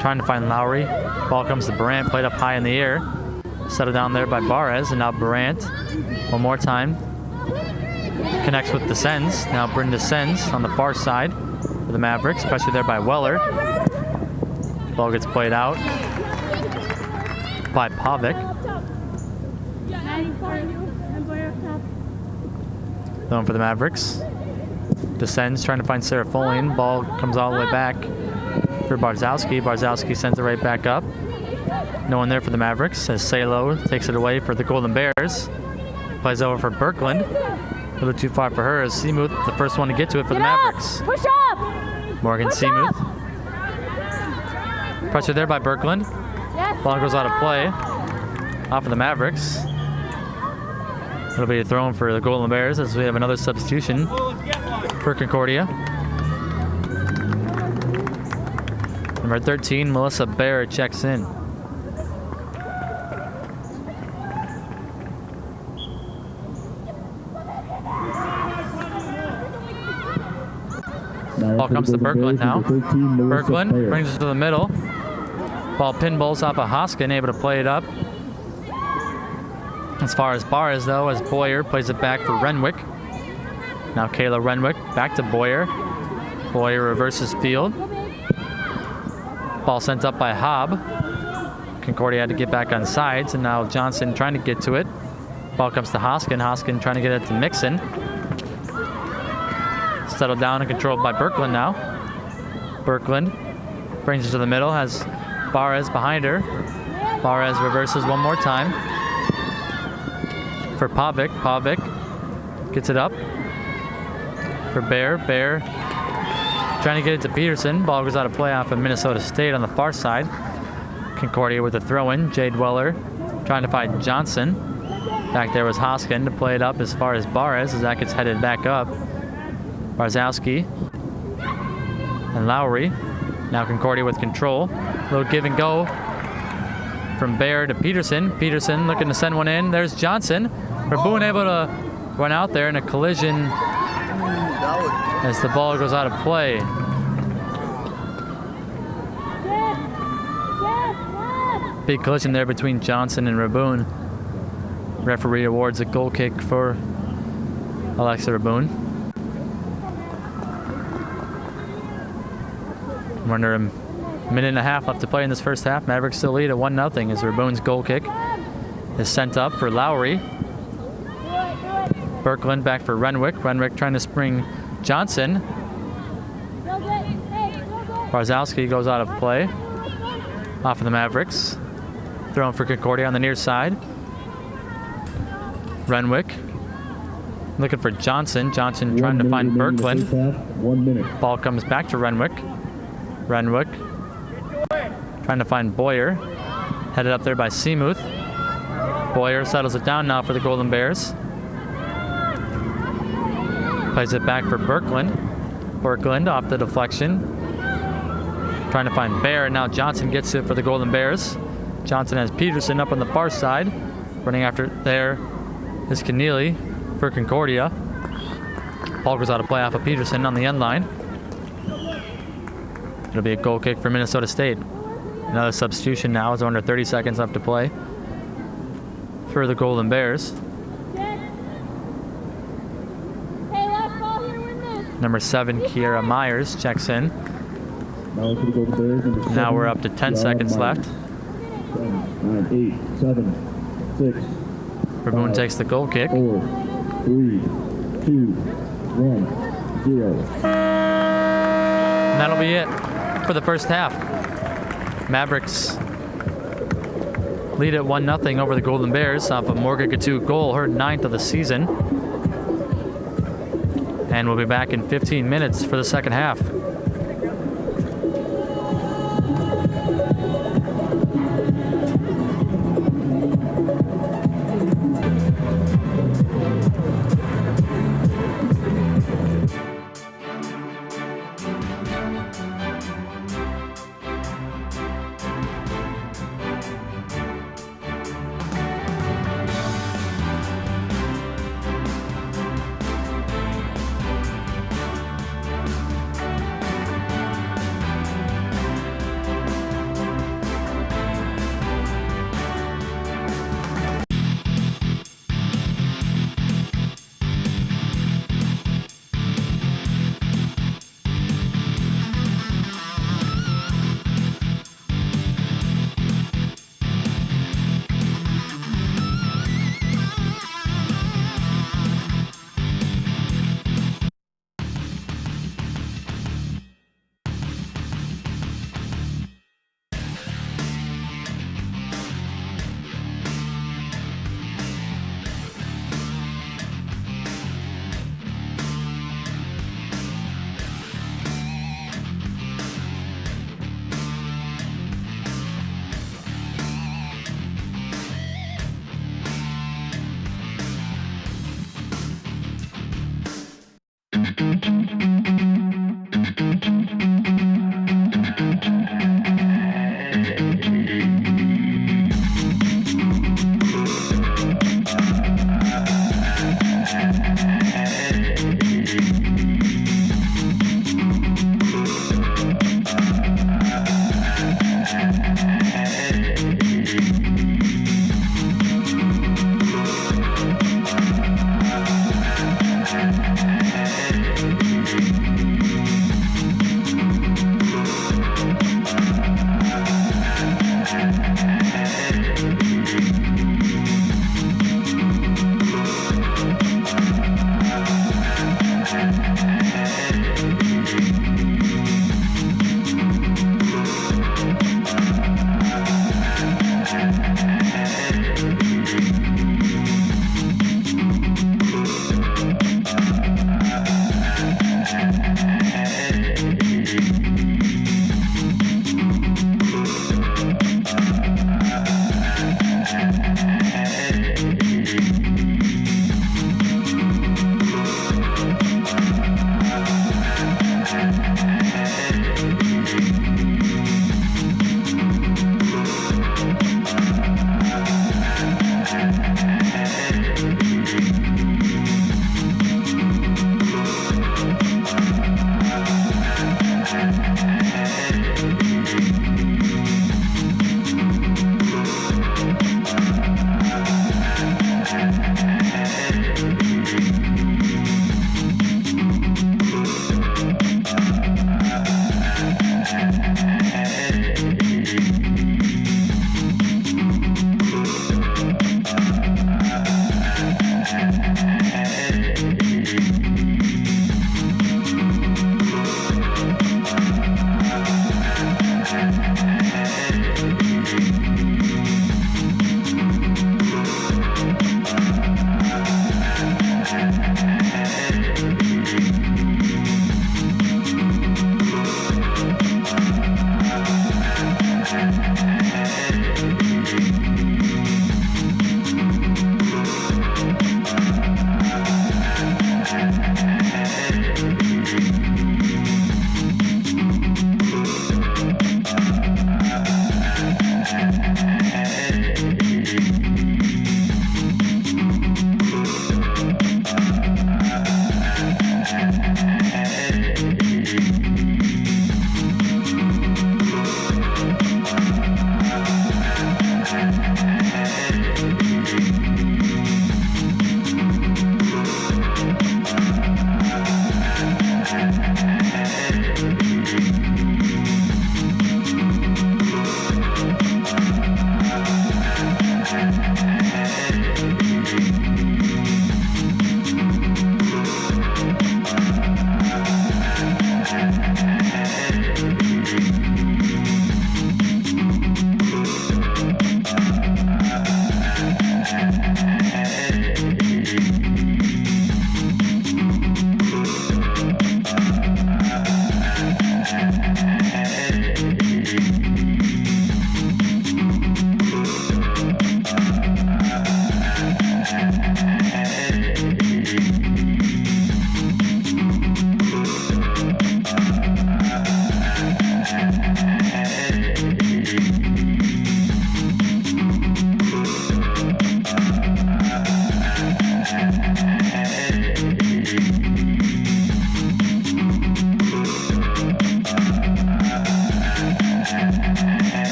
trying to find Lowry. Ball comes to Barant, played up high in the air. Settled down there by Barres, and now Barant, one more time, connects with the Sens. Now Brenda Sens on the far side for the Mavericks. Pressure there by Weller. Ball gets played out by Pavic. Throwing for the Mavericks. Descends, trying to find Serafolian. Ball comes all the way back for Barzowski. Barzowski sends it right back up. No one there for the Mavericks as Salo takes it away for the Golden Bears. Plays over for Birkeland. A little too far for her as Seamuth, the first one to get to it for the Mavericks. Push up! Morgan Seamuth. Pressure there by Birkeland. Ball goes out of play. Off of the Mavericks. It'll be a throw for the Golden Bears as we have another substitution for Concordia. Number 13, Melissa Bear checks in. Ball comes to Birkeland now. Birkeland brings it to the middle. Ball pinballs off of Hoskin, able to play it up. As far as Barres though, as Boyer plays it back for Renwick. Now Kayla Renwick back to Boyer. Boyer reverses field. Ball sent up by Hobb. Concordia had to get back on sides, and now Johnson trying to get to it. Ball comes to Hoskin. Hoskin trying to get it to Mixon. Settled down and controlled by Birkeland now. Birkeland brings it to the middle, has Barres behind her. Barres reverses one more time for Pavic. Pavic gets it up for Bear. Bear trying to get it to Peterson. Ball goes out of play off of Minnesota State on the far side. Concordia with a throw-in. Jade Weller trying to find Johnson. Back there was Hoskin to play it up as far as Barres as that gets headed back up. Barzowski and Lowry. Now Concordia with control. A little give and go from Bear to Peterson. Peterson looking to send one in. There's Johnson. Raboon able to run out there in a collision as the ball goes out of play. Big collision there between Johnson and Raboon. Referee awards a goal kick for Alexa Raboon. We're under a minute and a half left to play in this first half. Mavericks still lead at 1-0 as Raboon's goal kick is sent up for Lowry. Birkeland back for Renwick. Renwick trying to spring Johnson. Barzowski goes out of play. Off of the Mavericks. Thrown for Concordia on the near side. Renwick looking for Johnson. Johnson trying to find Birkeland. 1 minute. Ball comes back to Renwick. Renwick trying to find Boyer. Headed up there by Seamuth. Boyer settles it down now for the Golden Bears. Plays it back for Birkeland. Birkeland off the deflection. Trying to find Bear. Now Johnson gets it for the Golden Bears. Johnson has Peterson up on the far side. Running after there is Keneally for Concordia. Ball goes out of play off of Peterson on the end line. It'll be a goal kick for Minnesota State. Another substitution now as under 30 seconds left to play for the Golden Bears. Number 7, Kiera Myers checks in. Now we're up to 10 seconds left. 9, 8, 7, 6. Raboon takes the goal kick. 4, 3, 2, 1, 0. And that'll be it for the first half. Mavericks lead at 1-0 over the Golden Bears off of Morgan Katu goal, her 9th of the season. And we'll be back in 15 minutes for the second half.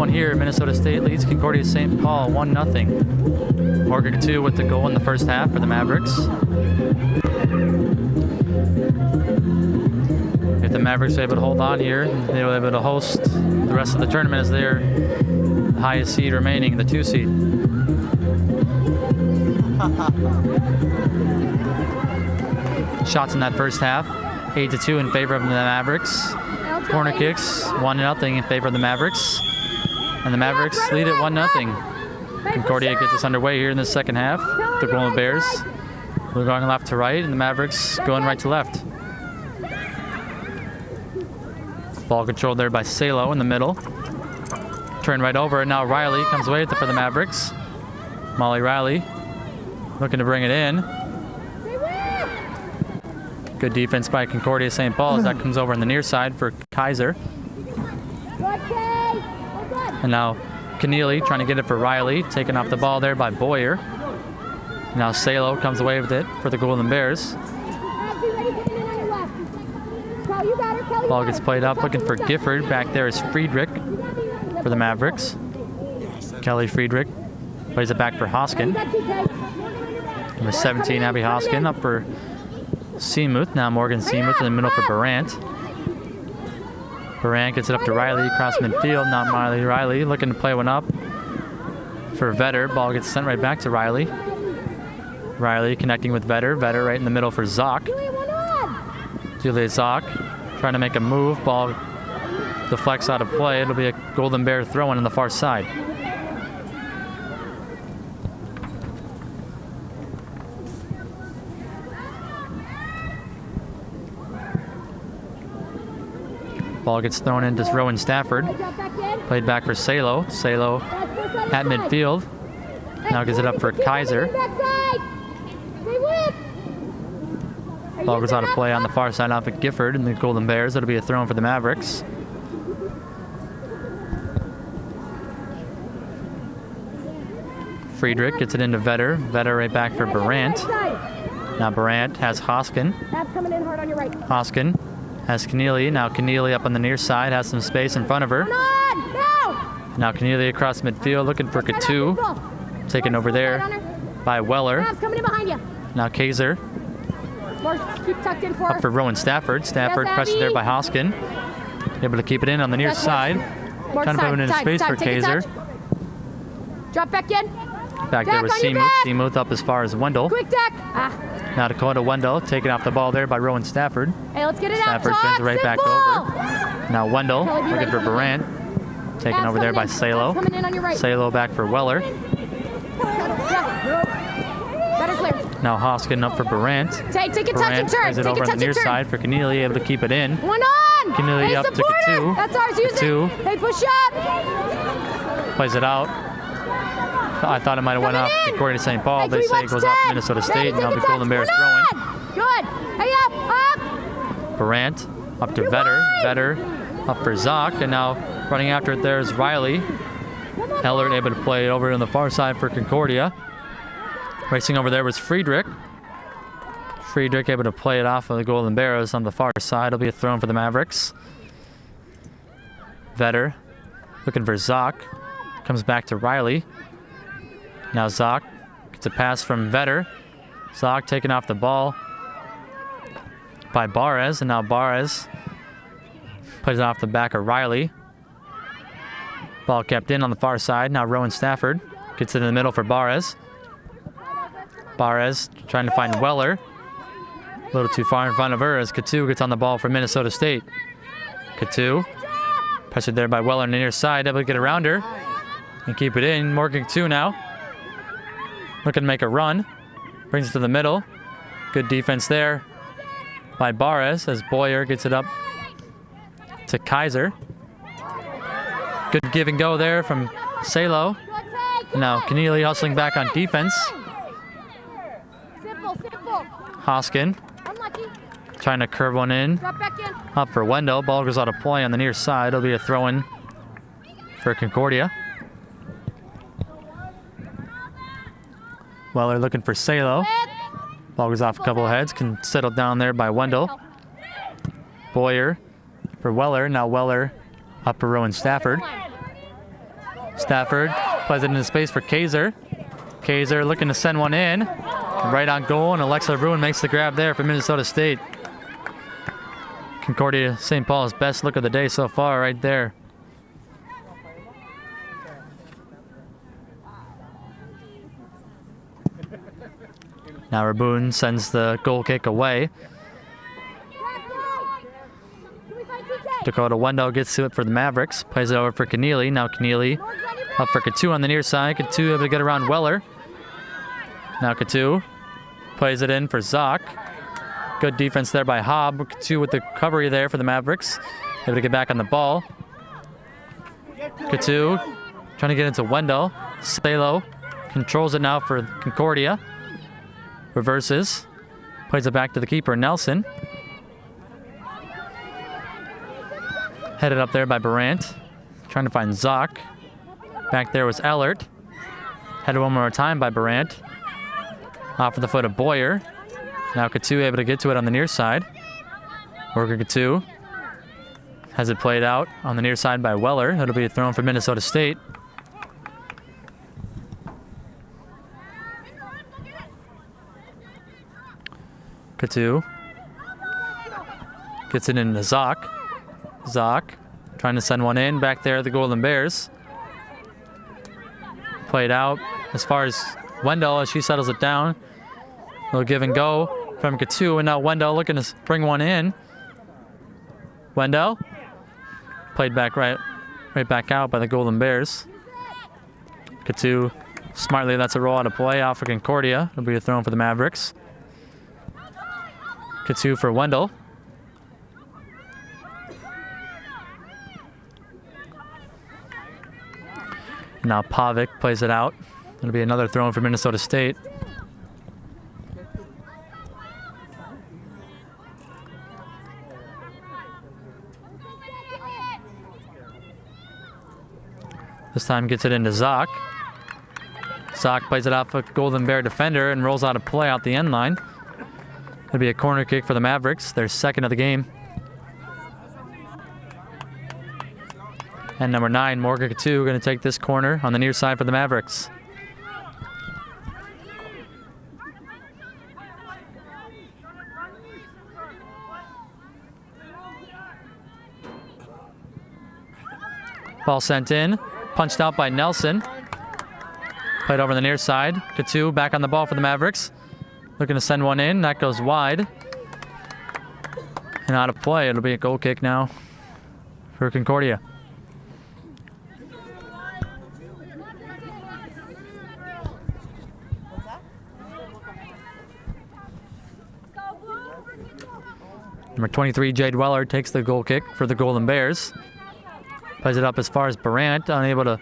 one here. Minnesota State leads Concordia St. Paul 1-0. Morgan Coutu with the goal in the first half for the Mavericks. If the Mavericks are able to hold on here, they will be able to host the rest of the tournament as their highest seed remaining, the 2 seed. Shots in that first half, 8-2 in favor of the Mavericks. Corner kicks, 1-0 in favor of the Mavericks. And the Mavericks lead at 1-0. Concordia gets us underway here in the second half. The Golden Bears, we're going left to right, and the Mavericks going right to left. Ball controlled there by Salo in the middle. Turn right over, and now Riley comes away with it for the Mavericks. Molly Riley looking to bring it in. Good defense by Concordia St. Paul as that comes over on the near side for Kaiser. And now Keneally trying to get it for Riley, taken off the ball there by Boyer. Now Salo comes away with it for the Golden Bears. Ball gets played up, looking for Gifford. Back there is Friedrich for the Mavericks. Kelly Friedrich plays it back for Hoskin. Number 17, Abby Hoskin, up for Seamuth. Now Morgan Seamuth in the middle for Barant. Barant gets it up to Riley across midfield. Now Molly Riley looking to play one up for Vetter. Ball gets sent right back to Riley. Riley connecting with Vetter. Vetter right in the middle for Zock. Julia Zock trying to make a move. Ball deflects out of play. It'll be a Golden Bear throw-in on the far side. Ball gets thrown into Rowan Stafford. Played back for Salo. Salo at midfield. Now gets it up for Kaiser. Ball goes out of play on the far side off at Gifford and the Golden Bears. It'll be a throw-in for the Mavericks. Friedrich gets it into Vetter. Vetter right back for Barant. Now Barant has Hoskin. Hoskin has Keneally. Now Keneally up on the near side, has some space in front of her. Now Keneally across midfield looking for Coutu. Taken over there by Weller. Now Kaiser. Up for Rowan Stafford. Stafford pressured there by Hoskin. Able to keep it in on the near side. Trying to put it into space for Kaiser. Drop back in. Back there was Seamuth. Seamuth up as far as Wendell. Quick deck. Now Dakota Wendell taking off the ball there by Rowan Stafford. Hey, let's get it Stafford out. turns it right back over. Now Wendell looking for Barant. Taken over there by Salo. Salo back for Weller. Better clear. Now Hoskin up for Barant. Take a touch and Barant turn. plays it over on the near side for Keneally, able to keep it in. One on. Keneally Hey, up to support her. Coutu. That's ours. Use Coutu it. Hey, push up. plays it out. I thought it might have went off Concordia St. Paul. They say it goes off Minnesota State, and now the Golden Bears throwing. Good. Hey, up. Barant up to Vetter. Vetter up for Zock, and now running after it there's Riley. Heller able to play it over on the far side for Concordia. Racing over there was Friedrich. Friedrich able to play it off of the Golden Bears on the far side. It'll be a throw for the Mavericks. Vetter looking for Zock. Comes back to Riley. Now Zock gets a pass from Vetter. Zock taking off the ball by Barres, and now Barres plays it off the back of Riley. Ball kept in on the far side. Now Rowan Stafford gets it in the middle for Barres. Barres trying to find Weller. A little too far in front of her as Coutu gets on the ball for Minnesota State. Coutu pressured there by Weller on the near side, able to get around her and keep it in. Morgan Coutu now looking to make a run. Brings it to the middle. Good defense there by Barres as Boyer gets it up to Kaiser. Good give and go there from Salo. And now Keneally hustling back on defense. Hoskin trying to curve one in. Up for Wendell. Ball goes out of play on the near side. It'll be a throw-in for Concordia. Weller looking for Salo. Ball goes off a couple of heads. Can settle down there by Wendell. Boyer for Weller. Now Weller up for Rowan Stafford. Stafford plays it into space for Kaiser. Kaiser looking to send one in. Right on goal, and Alexa Bruin makes the grab there for Minnesota State. Concordia St. Paul's best look of the day so far right there. Now Rabun sends the goal kick away. Dakota Wendell gets to it for the Mavericks. Plays it over for Keneally. Now Keneally up for Katu on the near side. Katu able to get around Weller. Now Katu plays it in for Zock. Good defense there by Hobb. Katu with the recovery there for the Mavericks. Able to get back on the ball. Katu trying to get into Wendell. Spalo controls it now for Concordia. Reverses. Plays it back to the keeper, Nelson. Headed up there by Barant. Trying to find Zock. Back there was Ellert. Headed one more time by Barant. Off of the foot of Boyer. Now Katu able to get to it on the near side. Worker Katu has it played out on the near side by Weller. It'll be a throw for Minnesota State. Katu gets it into Zock. Zock trying to send one in. Back there, the Golden Bears. Played out as far as Wendell as she settles it down. A little give and go from Katu, and now Wendell looking to bring one in. Wendell played back right back out by the Golden Bears. Katu smartly lets it roll out of play off for Concordia. It'll be a throw for the Mavericks. Katu for Wendell. Now Pavic plays it out. It'll be another throw for Minnesota State. This time gets it into Zock. Zock plays it off a Golden Bear defender and rolls out a play out the end line. It'll be a corner kick for the Mavericks, their second of the game. And number 9, Morgan Katu, going to take this corner on the near side for the Mavericks. Ball sent in, punched out by Nelson. Played over the near side. Katu back on the ball for the Mavericks. Looking to send one in. That goes wide. And out of play. It'll be a goal kick now for Concordia. Number 23, Jade Weller, takes the goal kick for the Golden Bears. Plays it up as far as Barant, unable to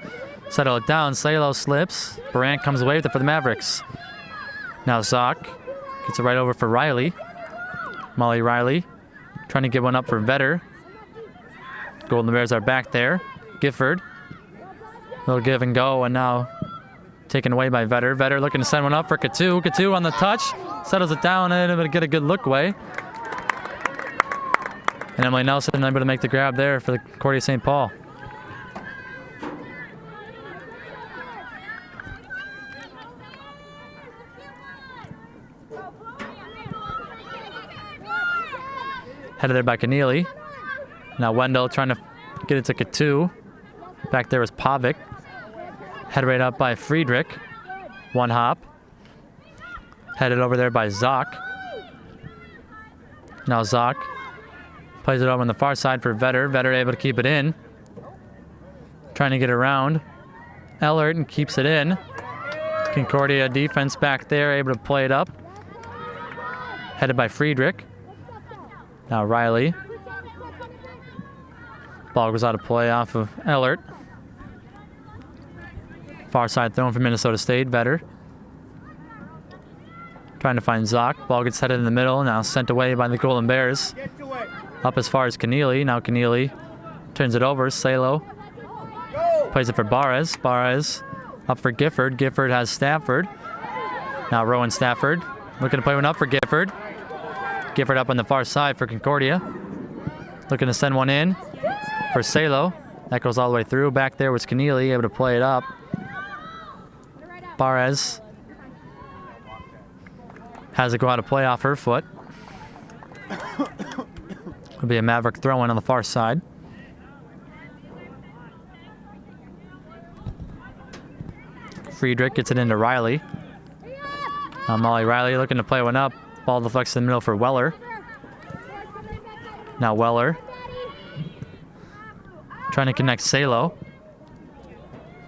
settle it down. Salo slips. Barant comes away with it for the Mavericks. Now Zock gets it right over for Riley. Molly Riley trying to get one up for Vetter. Golden Bears are back there. Gifford. Little give and go, and now taken away by Vetter. Vetter looking to send one up for Katu. Katu on the touch. Settles it down and able to get a good look away. And Emily Nelson able to make the grab there for the Concordia St. Paul. Headed there by Keneally. Now Wendell trying to get it to Katu. Back there was Pavic. Headed right up by Friedrich. One hop. Headed over there by Zock. Now Zock plays it over on the far side for Vetter. Vetter able to keep it in. Trying to get around Ellert and keeps it in. Concordia defense back there, able to play it up. Headed by Friedrich. Now Riley. Ball goes out of play off of Ellert. Far side thrown for Minnesota State. Vetter trying to find Zock. Ball gets headed in the middle. Now sent away by the Golden Bears. Up as far as Keneally. Now Keneally turns it over. Salo plays it for Barres. Barres up for Gifford. Gifford has Stafford. Now Rowan Stafford looking to play one up for Gifford. Gifford up on the far side for Concordia. Looking to send one in for Salo. That goes all the way through. Back there was Keneally, able to play it up. Barres has it go out of play off her foot. It'll be a Maverick throw-in on the far side. Friedrich gets it into Riley. Molly Riley looking to play one up. Ball deflects in the middle for Weller. Now Weller trying to connect Salo.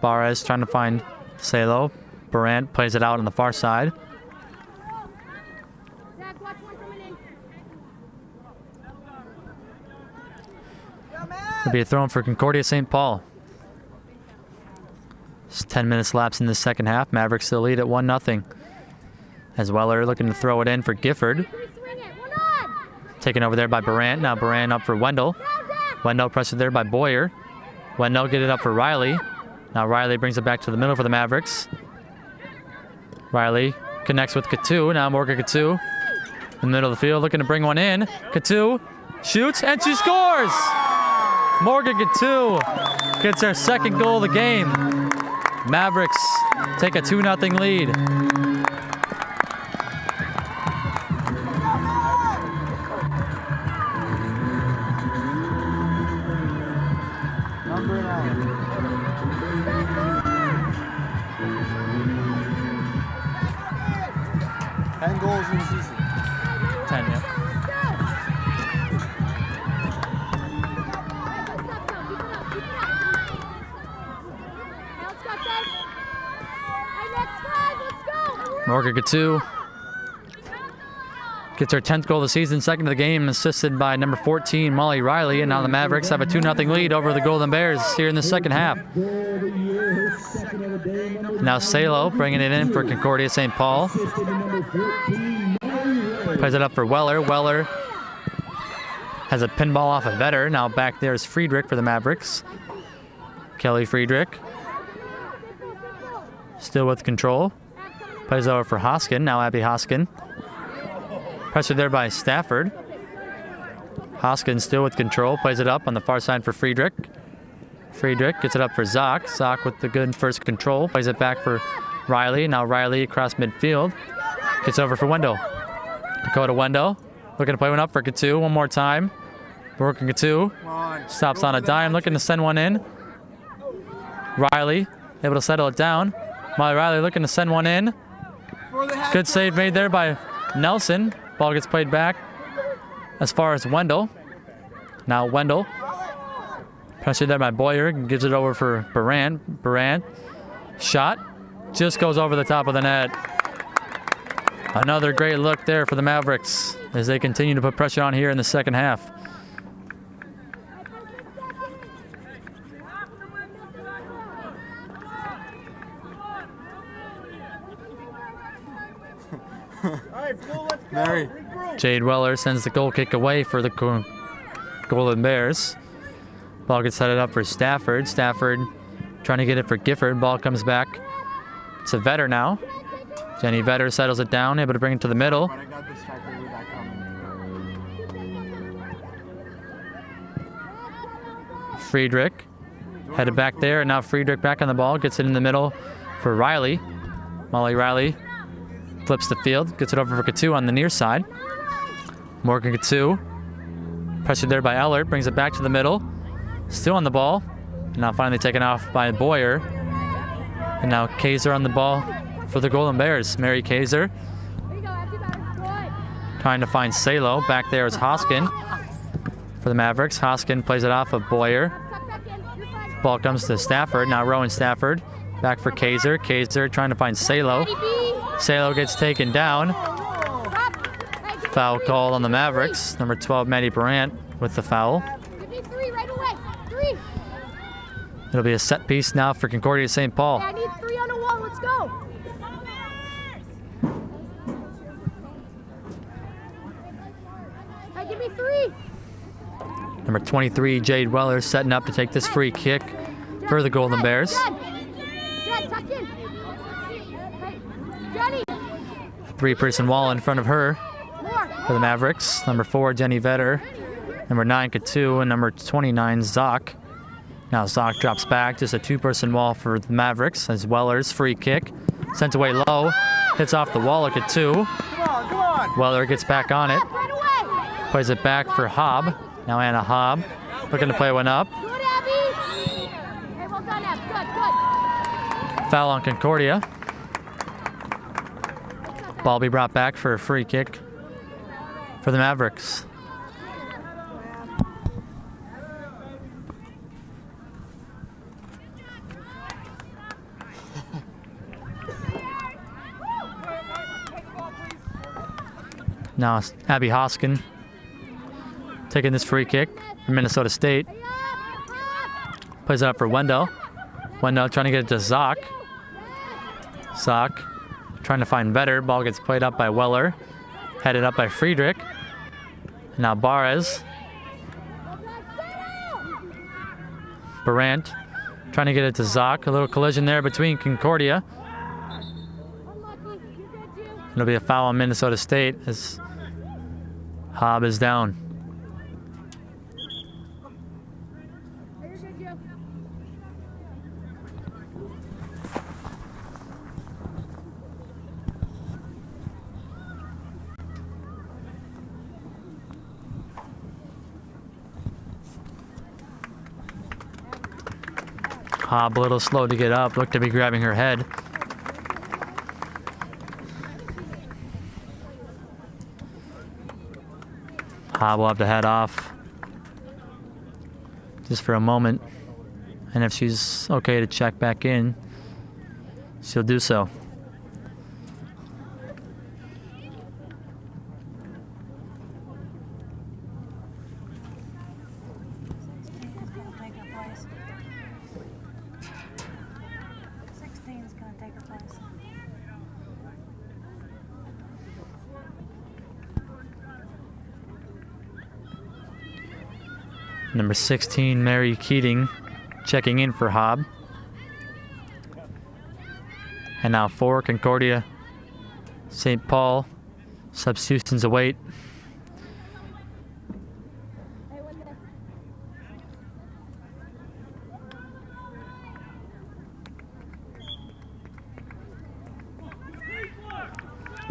Barres trying to find Salo. Barant plays it out on the far side. It'll be a throw-in for Concordia St. Paul. Just 10 minutes lapse in the second half. Mavericks still lead at 1-0. As Weller looking to throw it in for Gifford. Taken over there by Barant. Now Barant up for Wendell. Wendell pressured there by Boyer. Wendell get it up for Riley. Now Riley brings it back to the middle for the Mavericks. Riley connects with Katu. Now Morgan Katu in the middle of the field looking to bring one in. Katu shoots and she scores! Morgan Katu gets her second goal of the game. Mavericks take a 2-0 lead. Number 9. Ten goals in the season. 10, yeah. Morgan Katu gets her 10th goal of the season, second of the game, assisted by number 14, Molly Riley. And now the Mavericks have a 2-0 lead over the Golden Bears here in the second half. Now Salo bringing it in for Concordia St. Paul. Plays it up for Weller. Weller has a pinball off of Vetter. Now back there is Friedrich for the Mavericks. Kelly Friedrich still with control. Plays over for Hoskin. Now Abby Hoskin. Pressured there by Stafford. Hoskin still with control. Plays it up on the far side for Friedrich. Friedrich gets it up for Zock. Zock with the good first control. Plays it back for Riley. Now Riley across midfield. Gets over for Wendell. Dakota Wendell looking to play one up for Katu one more time. Working Katu. Stops on a dime. Looking to send one in. Riley able to settle it down. Molly Riley looking to send one in. Good save made there by Nelson. Ball gets played back as far as Wendell. Now Wendell. Pressured there by Boyer. Gives it over for Barant. Barant. Shot. Just goes over the top of the net. Another great look there for the Mavericks as they continue to put pressure on here in the second half. Mary. Jade Weller sends the goal kick away for the Golden Bears. Ball gets headed up for Stafford. Stafford trying to get it for Gifford. Ball comes back to Vetter now. Jenny Vetter settles it down, able to bring it to the middle. Friedrich headed back there, and now Friedrich back on the ball. Gets it in the middle for Riley. Molly Riley flips the field, gets it over for Katu on the near side. Morgan Katu, pressured there by Ellert, brings it back to the middle. Still on the ball. And now finally taken off by Boyer. And now Kaiser on the ball for the Golden Bears. Mary Kaiser trying to find Salo. Back there is Hoskin for the Mavericks. Hoskin plays it off of Boyer. Ball comes to Stafford. Now Rowan Stafford. Back for Kaiser. Kaiser trying to find Salo. Salo gets taken down. Foul called on the Mavericks. Number 12, Maddie Barant with the foul. It'll be a set piece now for Concordia St. Paul. I need 3 on the wall. Let's go. Hey, give me 3. Number 23, Jade Weller, setting up to take this free kick for the Golden Bears. Jen, tuck in. Hey, Johnny. 3-person wall in front of her More. for the Mavericks. Number 4, Jenny Vetter. Number 9, Katu, and number 29, Zock Now Zoc drops back, just a two-person wall for the Mavericks as Weller's free kick. Sent away low, hits off the wall at Katu. Come on. Weller gets back on it, plays it back for Hobb. Now Anna Hobb looking to play one up. Good, Abby. Hey, well done, Ab. Good. Foul on Concordia. Ball be brought back for a free kick for the Mavericks. Now it's Abby Hoskin taking this free kick from Minnesota State. Plays it up for Wendell. Wendell trying to get it to Zoc. Zoc trying to find better. Ball gets played up by Weller. Headed up by Friedrich. Now Barres. Barant trying to get it to Zoc. A little collision there between Concordia. It'll be a foul on Minnesota State as Hobb is down. Hobb a little slow to get up, looked to be grabbing her head. Hobb will have to head off just for a moment. And if she's okay to check back in, she'll do so. Number 16, Mary Keating, checking in for Hobb. And now for Concordia, St. Paul, substitutions await.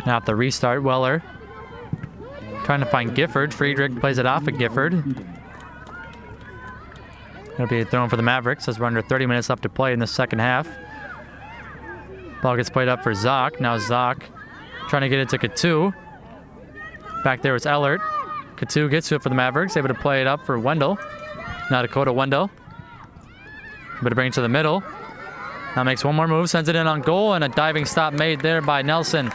Now at the restart, Weller trying to find Gifford. Friedrich plays it off at Gifford. It'll be a throw for the Mavericks as we're under 30 minutes left to play in the second half. Ball gets played up for Zoc. Now Zoc trying to get it to Katu. Back there is Ellert. Katu gets to it for the Mavericks, able to play it up for Wendell. Now Dakota Wendell. Able to bring it to the middle. Now makes one more move, sends it in on goal, and a diving stop made there by Nelson.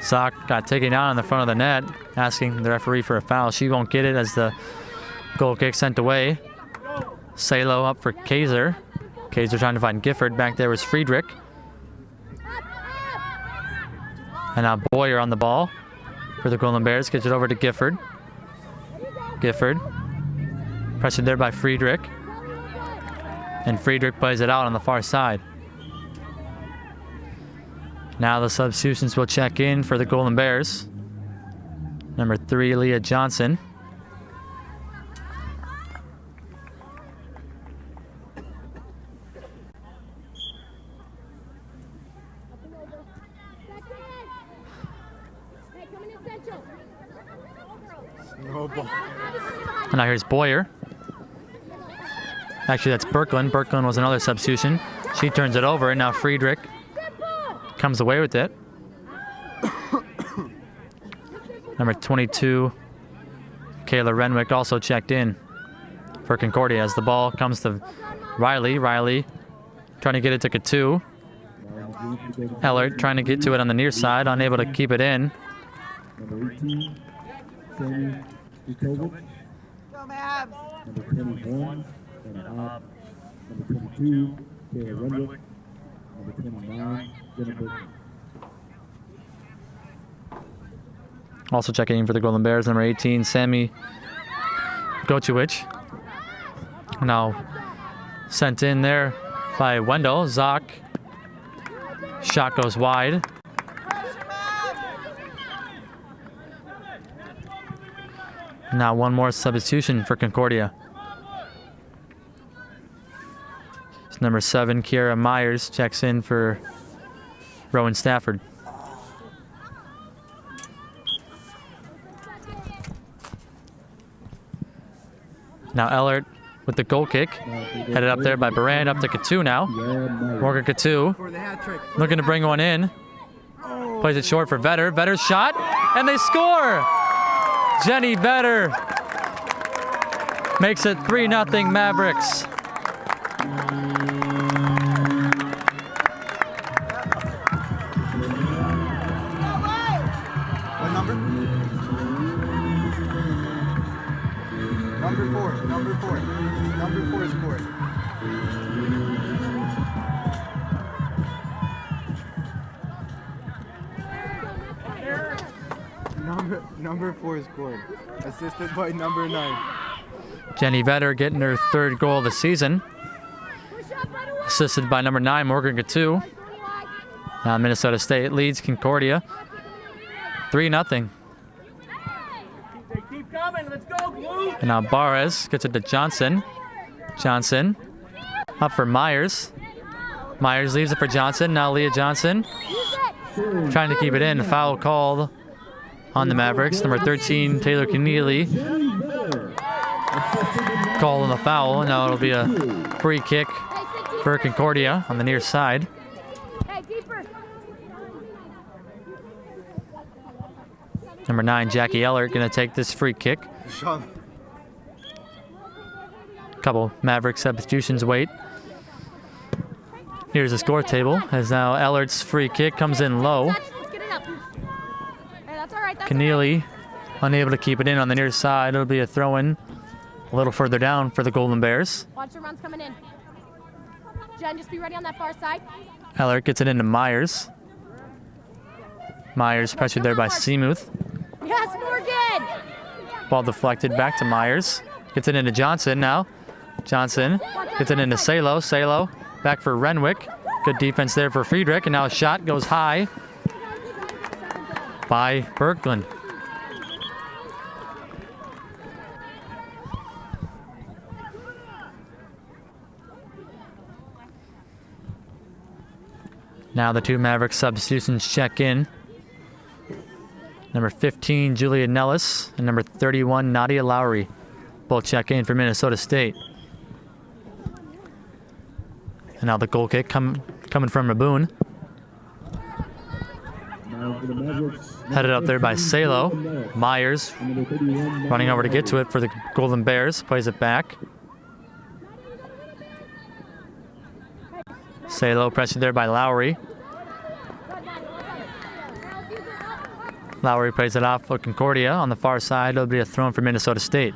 Zoc got taken down in the front of the net, asking the referee for a foul. She won't get it as the goal kick sent away. Salo up for Kaiser. Kaiser trying to find Gifford. Back there was Friedrich. And now Boyer on the ball for the Golden Bears. Gets it over to Gifford. Gifford. Pressured there by Friedrich. And Friedrich plays it out on the far side. Now the substitutions will check in for the Golden Bears. Number 3, Leah Johnson. And now here's Boyer. Actually, that's Birkeland. Birkeland was another substitution. She turns it over, and now Friedrich comes away with it. Number 22, Kayla Renwick, also checked in for Concordia as the ball comes to Riley. Riley trying to get it to Katu. Ellert trying to get to it on the near side, unable to keep it in. Number 18, Sammy Dukovic. Number 21, Anna Hobb. Number 22, Kayla Renwick. Number 29, Jennifer. Also checking in for the Golden Bears, number 18, Sammy Gociewicz. Now sent in there by Wendell. Zoc. Shot goes wide. Now one more substitution for Concordia. It's number 7, Kiara Myers, checks in for Rowan Stafford. Now Ellert with the goal kick. Headed up there by Baran, up to Katu now. Morgan Katu looking to bring one in. Plays it short for Vetter. Vetter's shot, and they score! Jenny Vetter makes it 3-0 Mavericks. What number? Number 4. Number 4. Number 4 scored. Number 4 scored. Assisted by number 9. Jenny Vetter getting her 3rd goal of the season. Assisted by number 9, Morgan Katu. Now Minnesota State leads Concordia 3-0. Keep coming, let's go, Blue! And now Barres gets it to Johnson. Johnson up for Myers. Myers leaves it for Johnson. Now Leah Johnson trying to keep it in. Foul called on the Mavericks. Number 13, Taylor Keneally, called on the foul. Now it'll be a free kick for Concordia on the near side. Number 9, Jackie Ellert, going to take this free kick. Couple Maverick substitutions wait. Here's the score table as now Ellert's free kick comes in low. Keneally unable to keep it in on the near side. It'll be a throw-in a little further down for the Golden Bears. Watch your runs coming in. Jen, just be ready on that far side. Ellert gets it into Myers. Myers pressured there by Seamuth. Yes, Morgan! Ball deflected back to Myers. Gets it into Johnson now. Johnson gets it into Salo. Salo back for Renwick. Good defense there for Friedrich. And now a shot goes high by Berglund. Now the two Maverick substitutions check in. Number 15, Julia Nellis, and number 31, Nadia Lowry. Both check in for Minnesota State. And now the goal kick coming from Raboon. Headed up there by Salo. Myers running over to get to it for the Golden Bears. Plays it back. Salo pressured there by Lowry. Lowry plays it off for Concordia on the far side. It'll be a throw for Minnesota State.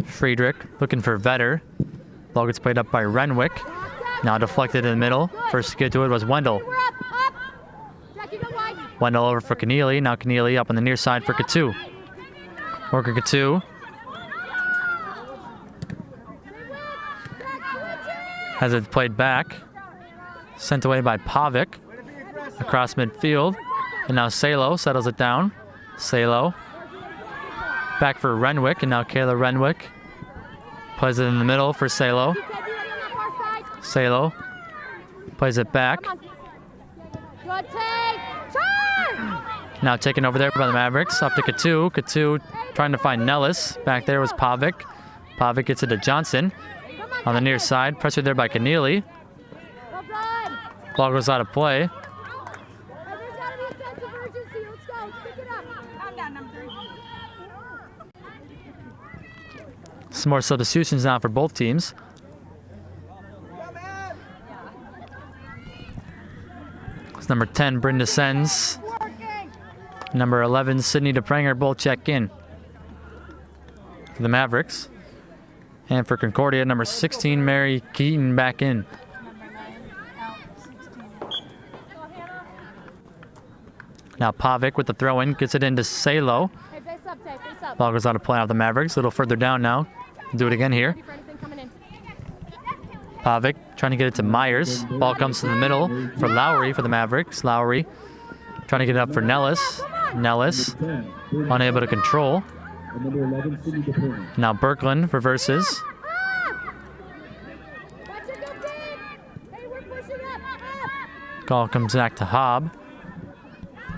Friedrich looking for Vetter. Ball gets played up by Renwick. Now deflected in the middle. First to get to it was Wendell. Wendell over for Keneally. Now Keneally up on the near side for Katu. Worker Katu. Has it played back. Sent away by Pavic. Across midfield. And now Salo settles it down. Salo. Back for Renwick. And now Kayla Renwick. Plays it in the middle for Salo. Salo. Plays it back. Now taken over there by the Mavericks. Up to Katu. Katu trying to find Nellis. Back there was Pavic. Pavic gets it to Johnson. On the near side. Pressured there by Keneally. Ball goes out of play. Some more substitutions now for both teams. It's number 10, Brenda Sens. Number 11, Sydney DePranger, both check in for the Mavericks. And for Concordia, number 16, Mary Keaton back in. Now Pavic with the throw-in, gets it into Salo. Ball goes out of play off the Mavericks. A little further down now. Do it again here. Pavic trying to get it to Myers. Ball comes to the middle for Lowry for the Mavericks. Lowry trying to get it up for Nellis. Nellis unable to control. And number 11, Sydney DePerna. Now Birkeland reverses. Call comes back to Hobb.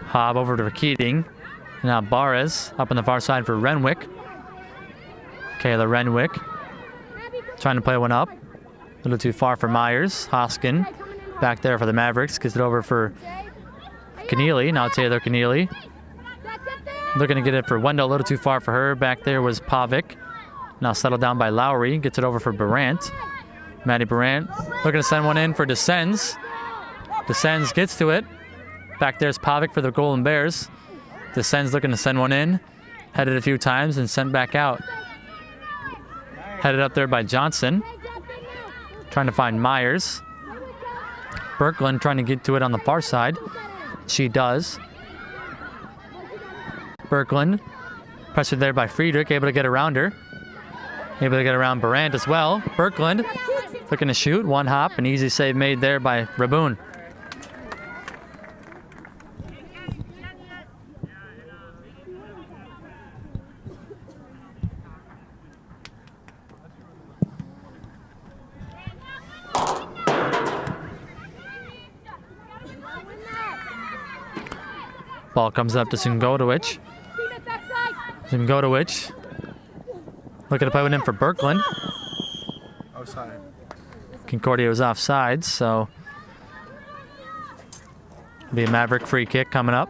Hobb over to Keating. Now Barres up on the far side for Renwick. Kayla Renwick trying to play one up. A little too far for Myers. Hoskin back there for the Mavericks. Gets it over for Keneally. Now Taylor Keneally. Looking to get it for Wendell. A little too far for her. Back there was Pavic. Now settled down by Lowry. Gets it over for Barant. Maddie Barant looking to send one in for Descends. Descends gets to it. Back there's Pavic for the Golden Bears. Descends looking to send one in. Headed a few times and sent back out. Headed up there by Johnson. Trying to find Myers. Birkeland trying to get to it on the far side. She does. Birkeland pressured there by Friedrich. Able to get around her. Able to get around Barant as well. Birkeland looking to shoot. One hop. An easy save made there by Raboon. Ball comes up to Zungodowicz. Zungodowicz looking to play one in for Birkeland. Outside. Concordia was offside, so it'll be a Maverick free kick coming up.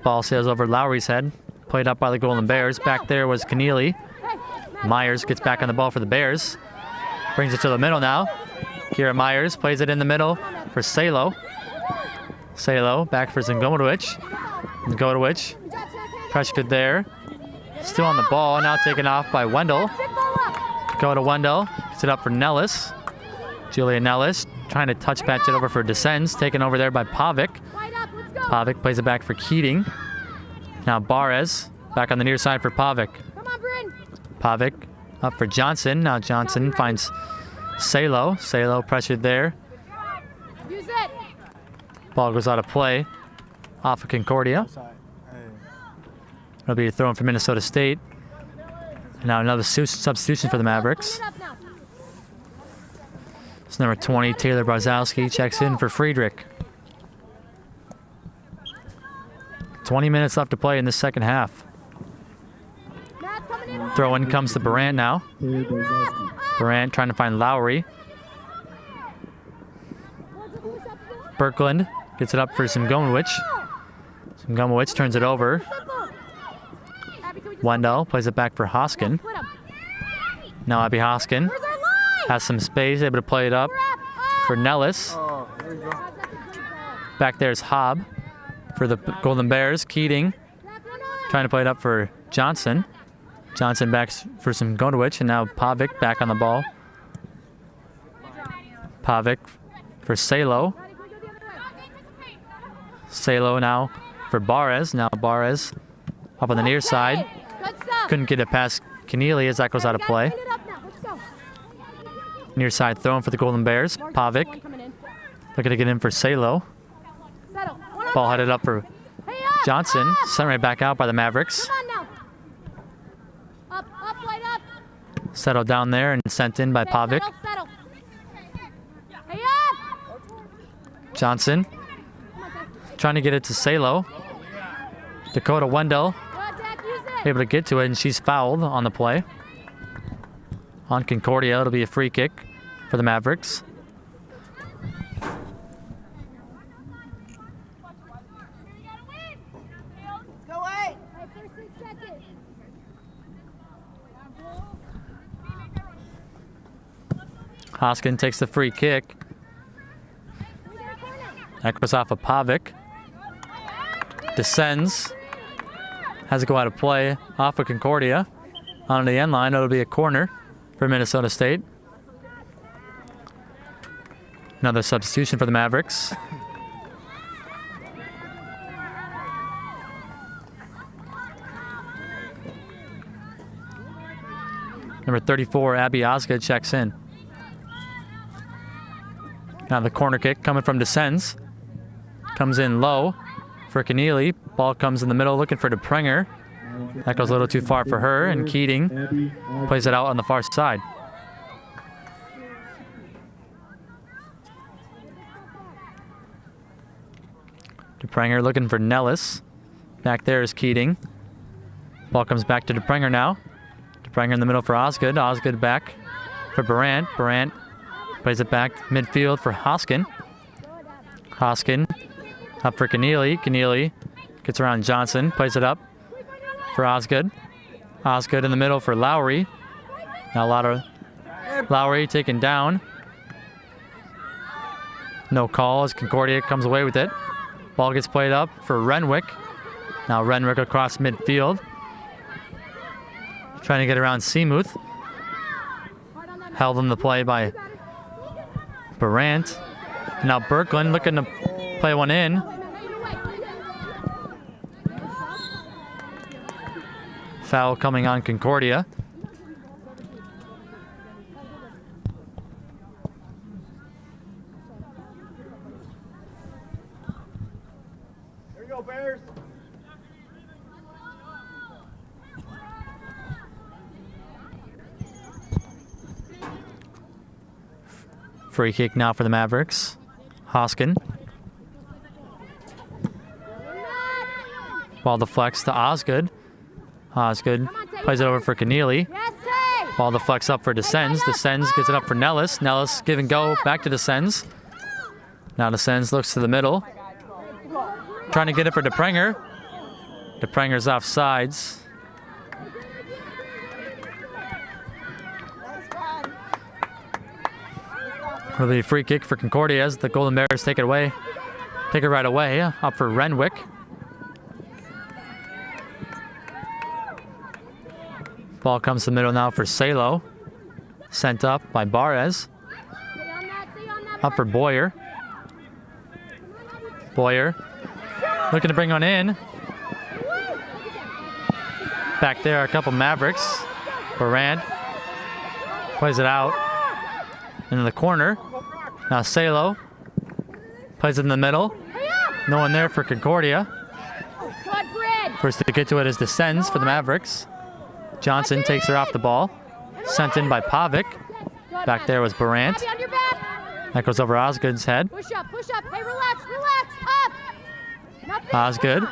Ball sails over Lowry's head. Played up by the Golden Bears. Back there was Keneally. Myers gets back on the ball for the Bears. Brings it to the middle now. Kira Myers plays it in the middle for Salo. Salo back for Zungodowicz. Zungodowicz pressured there. Still on the ball. Now taken off by Wendell. Go to Wendell. Gets it up for Nellis. Julia Nellis trying to touch patch it over for Descends. Taken over there by Pavic. Pavic plays it back for Keating. Now Barres back on the near side for Pavic. Pavic up for Johnson. Now Johnson finds Salo. Salo pressured there. Ball goes out of play off of Concordia. It'll be a throw in for Minnesota State. And now another substitution for the Mavericks. It's number 20, Taylor Brzezowski, checks in for Friedrich. 20 minutes left to play in the second half. Throw in comes to Barant now. Barant trying to find Lowry. Birkeland gets it up for Zungodowicz. Zungodowicz turns it over. Wendell plays it back for Hoskin. Now Abby Hoskin has some space, able to play it up for Nellis. Back there's Hobb for the Golden Bears. Keating trying to play it up for Johnson. Johnson back for Zungodowicz, and now Pavic back on the ball. Pavic for Salo. Salo now for Barres. Now Barres up on the near side. Couldn't get it past Keneally as that goes out of play. Near side thrown for the Golden Bears. Pavic looking to get in for Salo. Ball headed up for Johnson. Sent right back out by the Mavericks. Settled down there and sent in by Pavic. Johnson trying to get it to Salo. Dakota Wendell able to get to it, and she's fouled on the play. On Concordia, it'll be a free kick for the Mavericks. Hoskin takes the free kick. That goes off of Pavic. Descends. has to go out of play off of Concordia. Onto the end line, it'll be a corner for Minnesota State. Another substitution for the Mavericks. Number 34, Abby Osgood, checks in. Now the corner kick coming from Descends. Comes in low for Keneally. Ball comes in the middle looking for DePrenger. That goes a little too far for her, and Keating plays it out on the far side. DePrenger looking for Nellis. Back there is Keating. Ball comes back to DePrenger now. DePrenger in the middle for Osgood. Osgood back for Barant. Barant plays it back midfield for Hoskin. Hoskin up for Keneally. Keneally gets around Johnson. Plays it up for Osgood. Osgood in the middle for Lowry. Now Lowry taken down. No call as Concordia comes away with it. Ball gets played up for Renwick. Now Renwick across midfield. Trying to get around Seamuth. Held in the play by Barant. Now Birkeland looking to play one in. Foul coming on Concordia. Here we go, Bears. Free kick now for the Mavericks. Hoskin. Ball deflects to Osgood. Osgood plays it over for Keneally. Ball deflects up for Descends. Descends gets it up for Nellis. Nellis give and go back to Descends. Now Descends looks to the middle. Trying to get it for DePrenger. DePrenger's off sides. It'll be a free kick for Concordia as the Golden Bears take it away. Take it right away. Up for Renwick. Ball comes to the middle now for Salo. Sent up by Barres. Up for Boyer. Boyer looking to bring one in. Back there, a couple Mavericks. Barant plays it out into the corner. Now Salo plays it in the middle. No one there for Concordia. First to get to it is Descends for the Mavericks. Johnson takes her off the ball. Sent in by Pavic. Back there was Barant. That goes over Osgood's head. Push up. Hey, relax, up. Osgood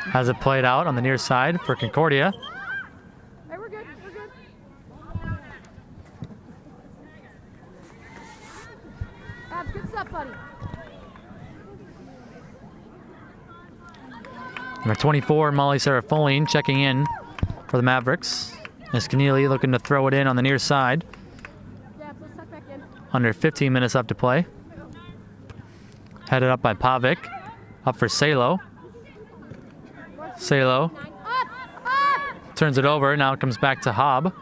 has it played out on the near side for Concordia. Hey, we're good. Abs, good stuff, buddy. Number 24, Molly Serafoline checking in for the Mavericks. As Keneally looking to throw it in on the near side. Yeah, let's tuck back in. Under 15 minutes left to play. Headed up by Pavic. Up for Salo. Salo turns it over. Now it comes back to Hobb.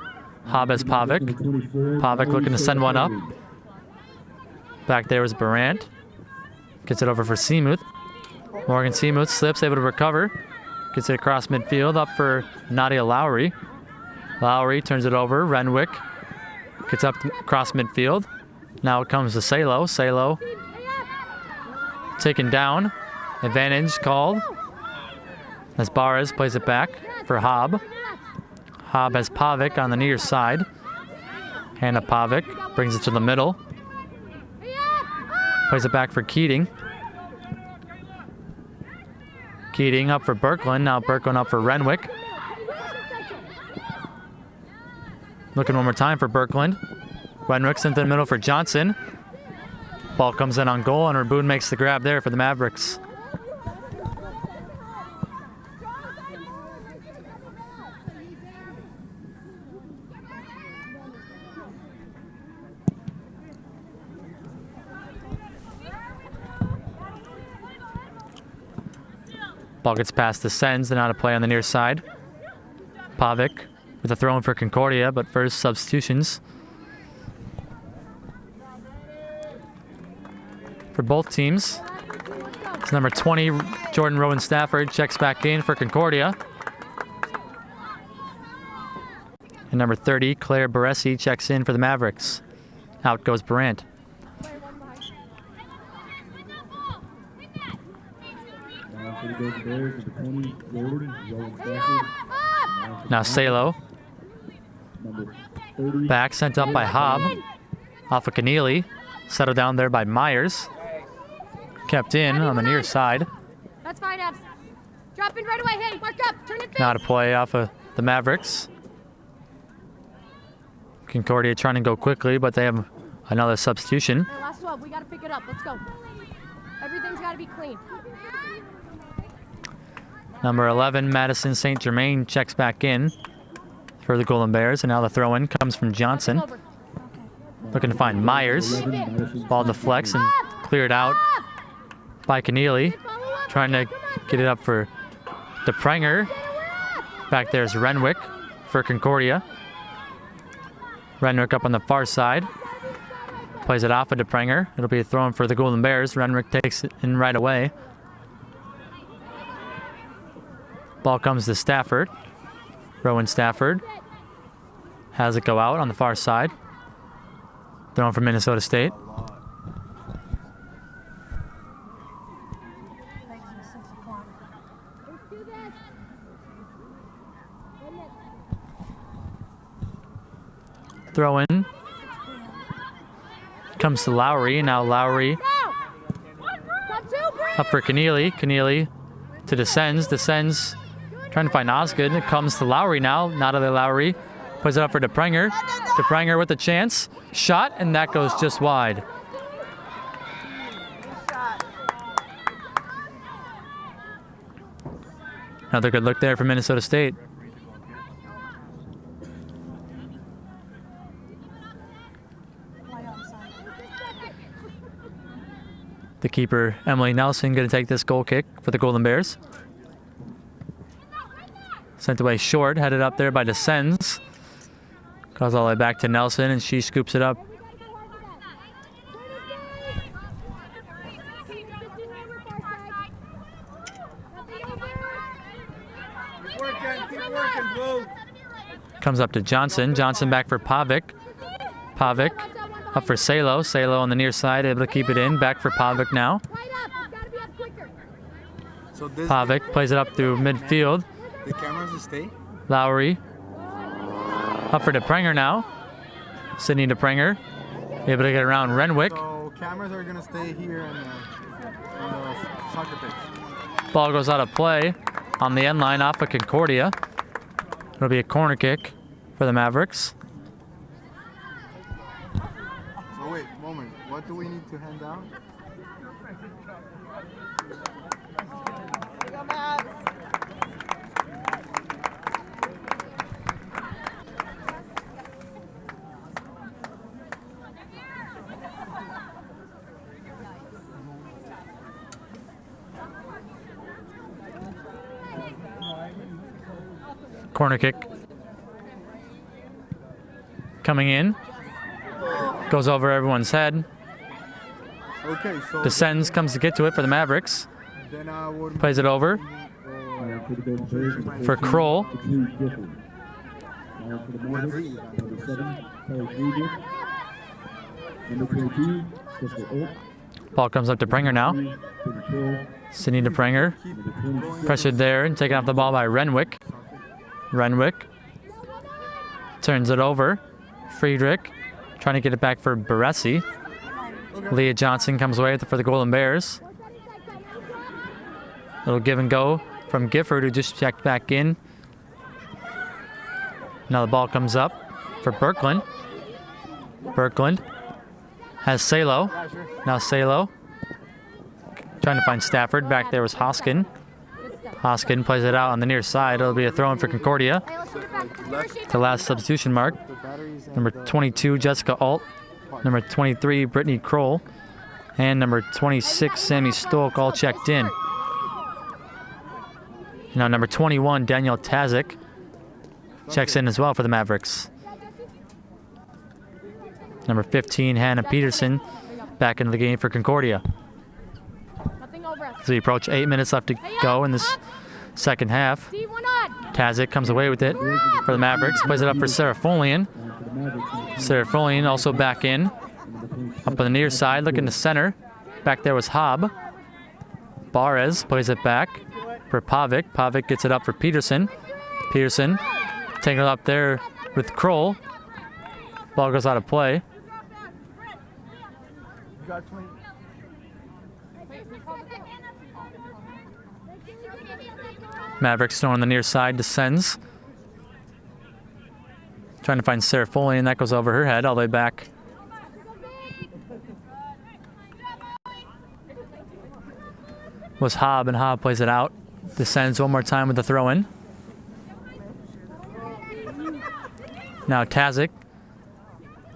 Hobb has Pavic. Pavic looking to send one up. Back there was Barant. Gets it over for Seamuth. Morgan Seamuth slips, able to recover. Gets it across midfield, up for Nadia Lowry. Lowry turns it over. Renwick gets up across midfield. Now it comes to Salo. Salo taken down. Advantage called. As Barres plays it back for Hobb. Hobb has Pavic on the near side. Hand up Pavic. Brings it to the middle. Plays it back for Keating. Keating up for Birkeland. Now Birkeland up for Renwick. Looking one more time for Birkeland. Renwick's into the middle for Johnson. Ball comes in on goal, and Raboon makes the grab there for the Mavericks. Ball gets past the Sens, and out of play on the near side. Pavic with a throw in for Concordia, but first substitutions. For both teams, it's number 20, Jordan Rowan Stafford, checks back in for Concordia. And number 30, Claire Baresi, checks in for the Mavericks. Out goes Brandt. Now Salo. Back sent up by Hobb. Off of Keneally. Settled down there by Myers. Kept in on the near side. That's fine, Abs. Drop in right away. Hey, mark up. Turn it. Now to play off of the Mavericks. Concordia trying to go quickly, but they have another substitution. Hey, last 12. We got to pick it up. Let's go. Everything's got to be clean. Number 11, Madison St. Germain, checks back in for the Golden Bears, and now the throw-in comes from Johnson. Looking to find Myers. Ball deflects and cleared out by Keneally. Trying to get it up for DePrenger. Back there's Renwick for Concordia. Renwick up on the far side. Plays it off of DePrenger. It'll be a throw-in for the Golden Bears. Renwick takes it in right away. Ball comes to Stafford. Rowan Stafford has it go out on the far side. Thrown from Minnesota State. Throw in. Comes to Lowry. Now Lowry up for Keneally. Keneally to Descends. Descends trying to find Osgood. It comes to Lowry now. Not to Lowry. Puts it up for DePrenger. DePrenger with a chance. Shot, and that goes just wide. Another good look there for Minnesota State. The keeper, Emily Nelson, going to take this goal kick for the Golden Bears. Sent away short, headed up there by Descends. Goes all the way back to Nelson, and she scoops it up. Keep working, Blue. Comes up to Johnson. Johnson back for Pavic. Pavic up for Salo. Salo on the near side, able to keep it in. Back for Pavic now. So this Pavic plays it up through midfield. the cameras will stay? Lowry. Up for DePrenger now. Sydney DePrenger. Able to get around Renwick. So cameras are gonna stay here in the soccer pitch. Ball goes out of play on the end line off of Concordia. It'll be a corner kick for the Mavericks. So wait, moment. What do we need to hand out? Corner kick. Coming in. Goes over everyone's head. Okay, so Descends, comes to get to it for the Mavericks. then I would Plays it over for Kroll. Ball comes up to Prenger now. Sydney DePrenger. Pressured there and taken off the ball by Renwick. Renwick turns it over. Friedrich trying to get it back for Baresi. Leah Johnson comes away for the Golden Bears. Little give and go from Gifford, who just checked back in. Now the ball comes up for Birkeland. Birkeland has Salo. Now Salo trying to find Stafford. Back there was Hoskin. Hoskin plays it out on the near side. It'll be a throw-in for Concordia. The last substitution mark. Number 22, Jessica Alt. Number 23, Brittany Kroll. And number 26, Sammy Stolk, all checked in. Now number 21, Daniel Tazik, checks in as well for the Mavericks. Number 15, Hannah Peterson, back into the game for Concordia. As we approach 8 minutes left to go in this second half. Tazik comes away with it for the Mavericks, plays it up for Serafolian. Serafolian also back in. Up on the near side, looking to center. Back there was Hobb. Barres plays it back for Pavic. Pavic gets it up for Peterson. Peterson taking it up there with Kroll. Ball goes out of play. Mavericks throw on the near side to Sens. Trying to find Serafolian. That goes over her head all the way back. Was Hobb, and Hobb plays it out. Descends one more time with the throw-in. Now Tazik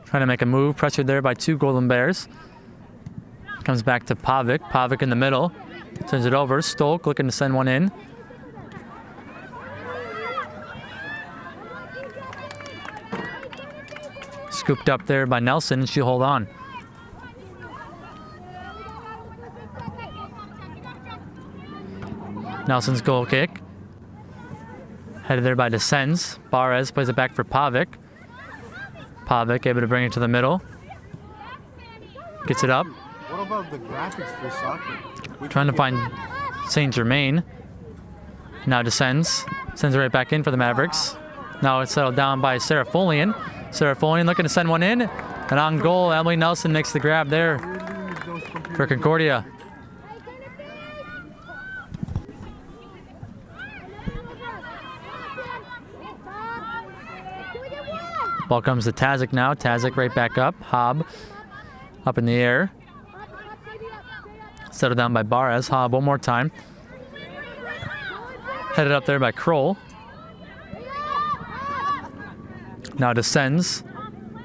trying to make a move, pressured there by two Golden Bears. Comes back to Pavic. Pavic in the middle. Turns it over. Stolk looking to send one in. Scooped up there by Nelson, and she'll hold on. Nelson's goal kick. Headed there by Descends. Barres plays it back for Pavic. Pavic able to bring it to the middle. Gets it up. What about the graphics for soccer? Trying to find Saint Germain. Now Descends. Sends it right back in for the Mavericks. Now it's settled down by Serafolian. Serafolian looking to send one in. And on goal, Emily Nelson makes the grab there for Concordia. Ball comes to Tazik now. Tazik right back up. Hobb up in the air. Settled down by Barres. Hobb one more time. Headed up there by Kroll. Now Descends.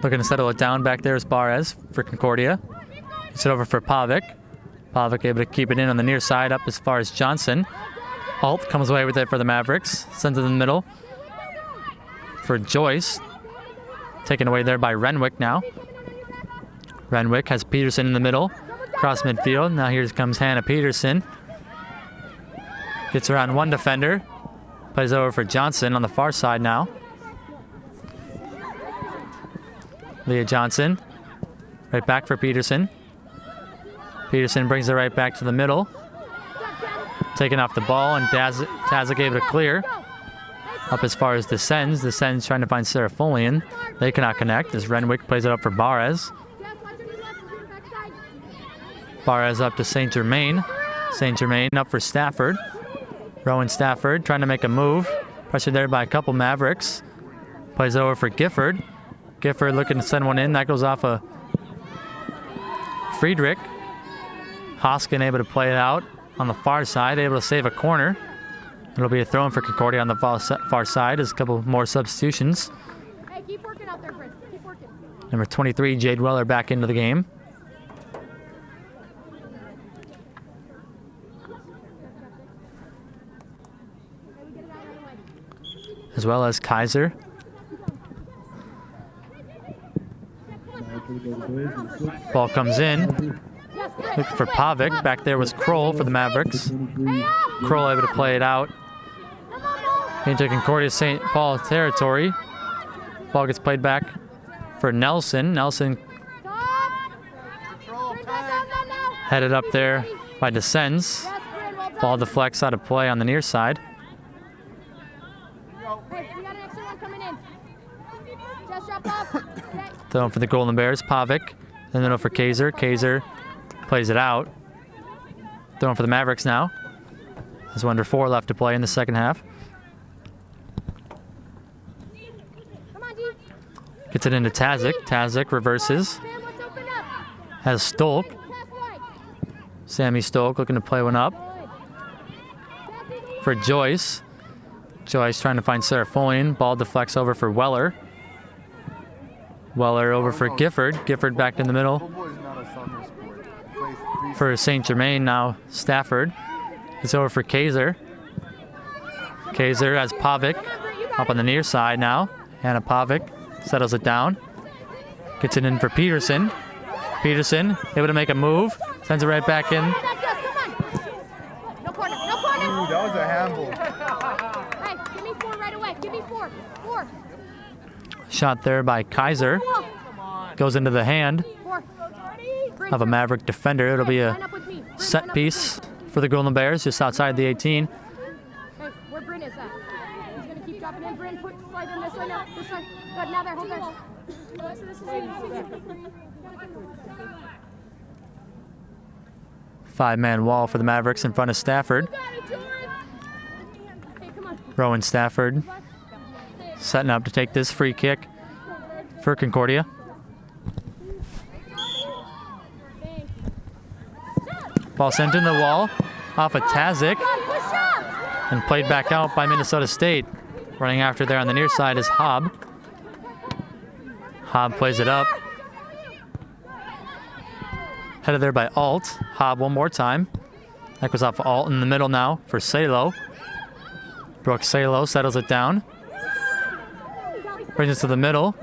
Looking to settle it down. Back there is Barres for Concordia. Gets it over for Pavic. Pavic able to keep it in on the near side up as far as Johnson. Alt comes away with it for the Mavericks. Sends it in the middle for Joyce. Taken away there by Renwick now. Renwick has Peterson in the middle. Cross midfield. Now here comes Hannah Peterson. Gets around one defender. Plays over for Johnson on the far side now. Leah Johnson. Right back for Peterson. Peterson brings it right back to the middle. Taking off the ball, and Tazik able to clear. Up as far as Descends. Descends trying to find Serafolian. They cannot connect as Renwick plays it up for Barres. Barres up to Saint Germain. Saint Germain up for Stafford. Rowan Stafford trying to make a move. Pressured there by a couple Mavericks. Plays over for Gifford. Gifford looking to send one in. That goes off of Friedrich. Hoskin able to play it out on the far side. Able to save a corner. It'll be a throw-in for Concordia on the far side. There's a couple more substitutions. Hey, keep working out there, Chris. Keep working. Number 23, Jade Weller back into the game. As well as Kaiser. Ball comes in. Looking for Pavic. Back there was Kroll for the Mavericks. Kroll able to play it out into Concordia St. Paul territory. Ball gets played back for Nelson. Nelson headed up there by Descends. Ball deflects out of play on the near side. Throwing for the Golden Bears, Pavic. And then for Kaiser. Kaiser plays it out. Throwing for the Mavericks now. There's under 4 left to play in the second half. Gets it into Tazik. Tazik reverses. Has Stolk. Sammy Stolk looking to play one up. For Joyce. Joyce trying to find Serafolian. Ball deflects over for Weller. Weller over for Gifford. Gifford back in the middle. For Saint Germain now, Stafford. It's over for Kaiser. Kaiser has Pavic up on the near side now. Hannah Pavic settles it down. Gets it in for Peterson. Peterson able to make a move. Sends it right back in. No corner. Ooh, that was a handball. Hey, give me 4 right away. Give me 4. 4. Shot there by Kaiser. Goes into the hand 4. of a Maverick defender. It'll be a set piece for the Golden Bears just outside the 18. Hey, where Bryn is at? He's going to keep dropping in. Bryn, slide in this way now. This way. Good, now there. Hold there. So this is you. 5-man wall for the Mavericks in front of Stafford. Hey, come on. Rowan Stafford setting up to take this free kick for Concordia. Ball sent in the wall off of Tazik and played back out by Minnesota State. Running after there on the near side is Hobb. Hobb plays it up. Headed there by Alt. Hobb one more time. That goes off Alt in the middle now for Salo. Brooke Salo settles it down. Brings it to the middle.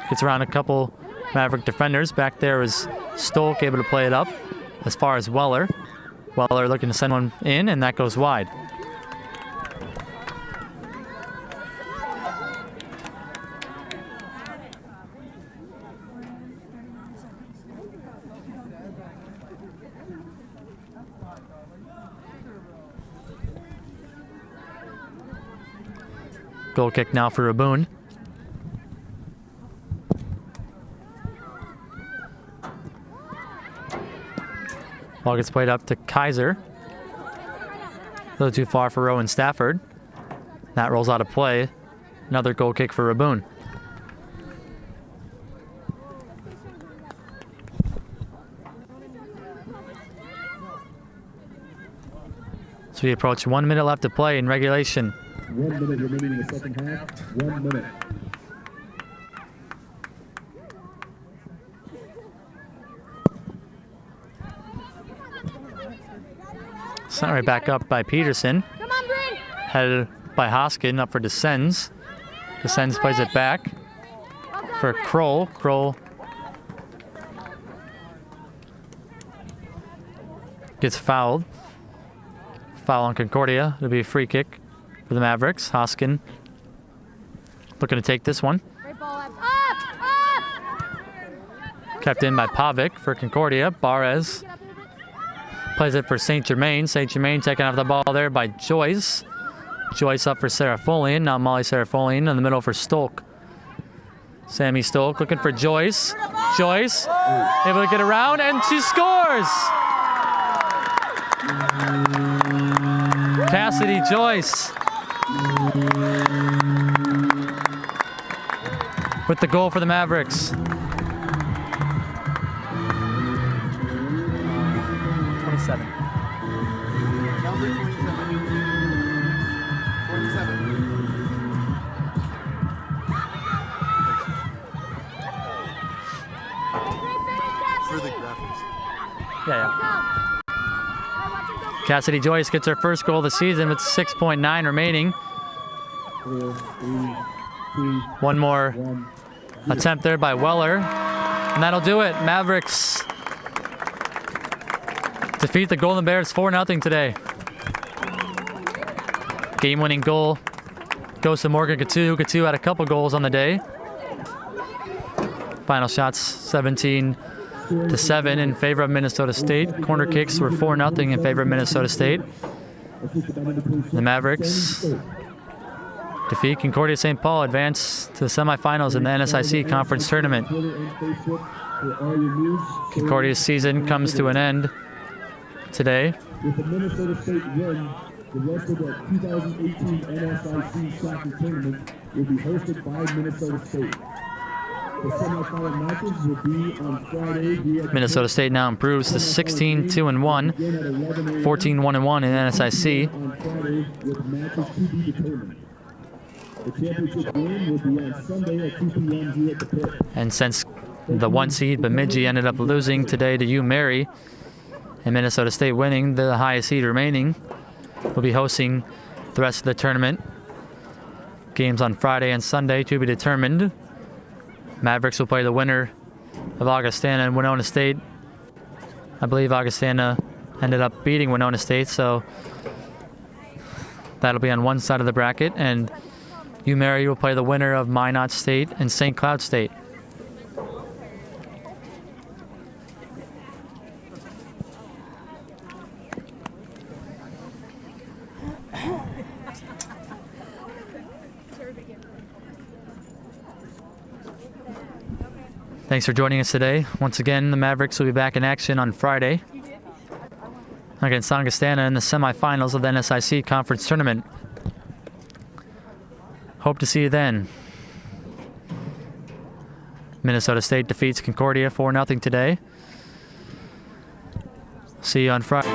Gets around a couple Maverick defenders. Back there is Stolk able to play it up as far as Weller. Weller looking to send one in, and that goes wide. Goal kick now for Raboon. Ball gets played up to Kaiser. A little too far for Rowan Stafford. That rolls out of play. Another goal kick for Raboon. So we approach 1 minute left to play in regulation. 1 minute remaining in the second half. 1 minute. Sent right back up by Peterson. Come on, Bryn. Headed by Hoskin up for Descends. Descends plays it back for Kroll. Kroll gets fouled. Foul on Concordia. It'll be a free kick for the Mavericks. Hoskin looking to take this one. Great ball up. Kept in by Pavic for Concordia. Barres plays it for St. Germain. St. Germain taking off the ball there by Joyce. Joyce up for Serafolian. Now Molly Serafolian in the middle for Stolk. Sammy Stolk looking for Joyce. Joyce able to get around, and she scores! Cassidy Joyce with the goal for the Mavericks. 27. Number 27. For the graphics. Yeah. Cassidy Joyce gets her first goal of the season with 6.9 remaining. 4, 3, 2, One more 1. attempt there by Weller, and that'll do it. Mavericks defeat the Golden Bears 4-0 today. Game-winning goal goes to Morgan Katu. Katu had a couple goals on the day. Final shots 17-7 in favor of Minnesota State. Corner kicks were 4-0 in favor of Minnesota State. The Mavericks defeat Concordia St. Paul, advance to the semifinals in the NSIC conference tournament. Concordia's season comes to an end today. With the Minnesota State win, the rest of the 2018 NSIC soccer tournament will be hosted by Minnesota State. The semifinal matches will be on Friday. Minnesota State now improves to 16-2-1, 14-1-1 in NSIC. On Friday with matches to be determined. The championship game will be on Sunday at 2 p.m. here at the pit. And since the 1 seed Bemidji ended up losing today to UMary, and Minnesota State winning, the highest seed remaining will be hosting the rest of the tournament games on Friday and Sunday to be determined. Mavericks will play the winner of Augustana and Winona State. I believe Augustana ended up beating Winona State, so that'll be on one side of the bracket. And UMary will play the winner of Minot State and St. Cloud State. Thanks for joining us today. Once again, the Mavericks will be back in action on Friday against Augustana in the semifinals of the NSIC Conference Tournament. Hope to see you then. Minnesota State defeats Concordia 4-0 today. See you on Friday.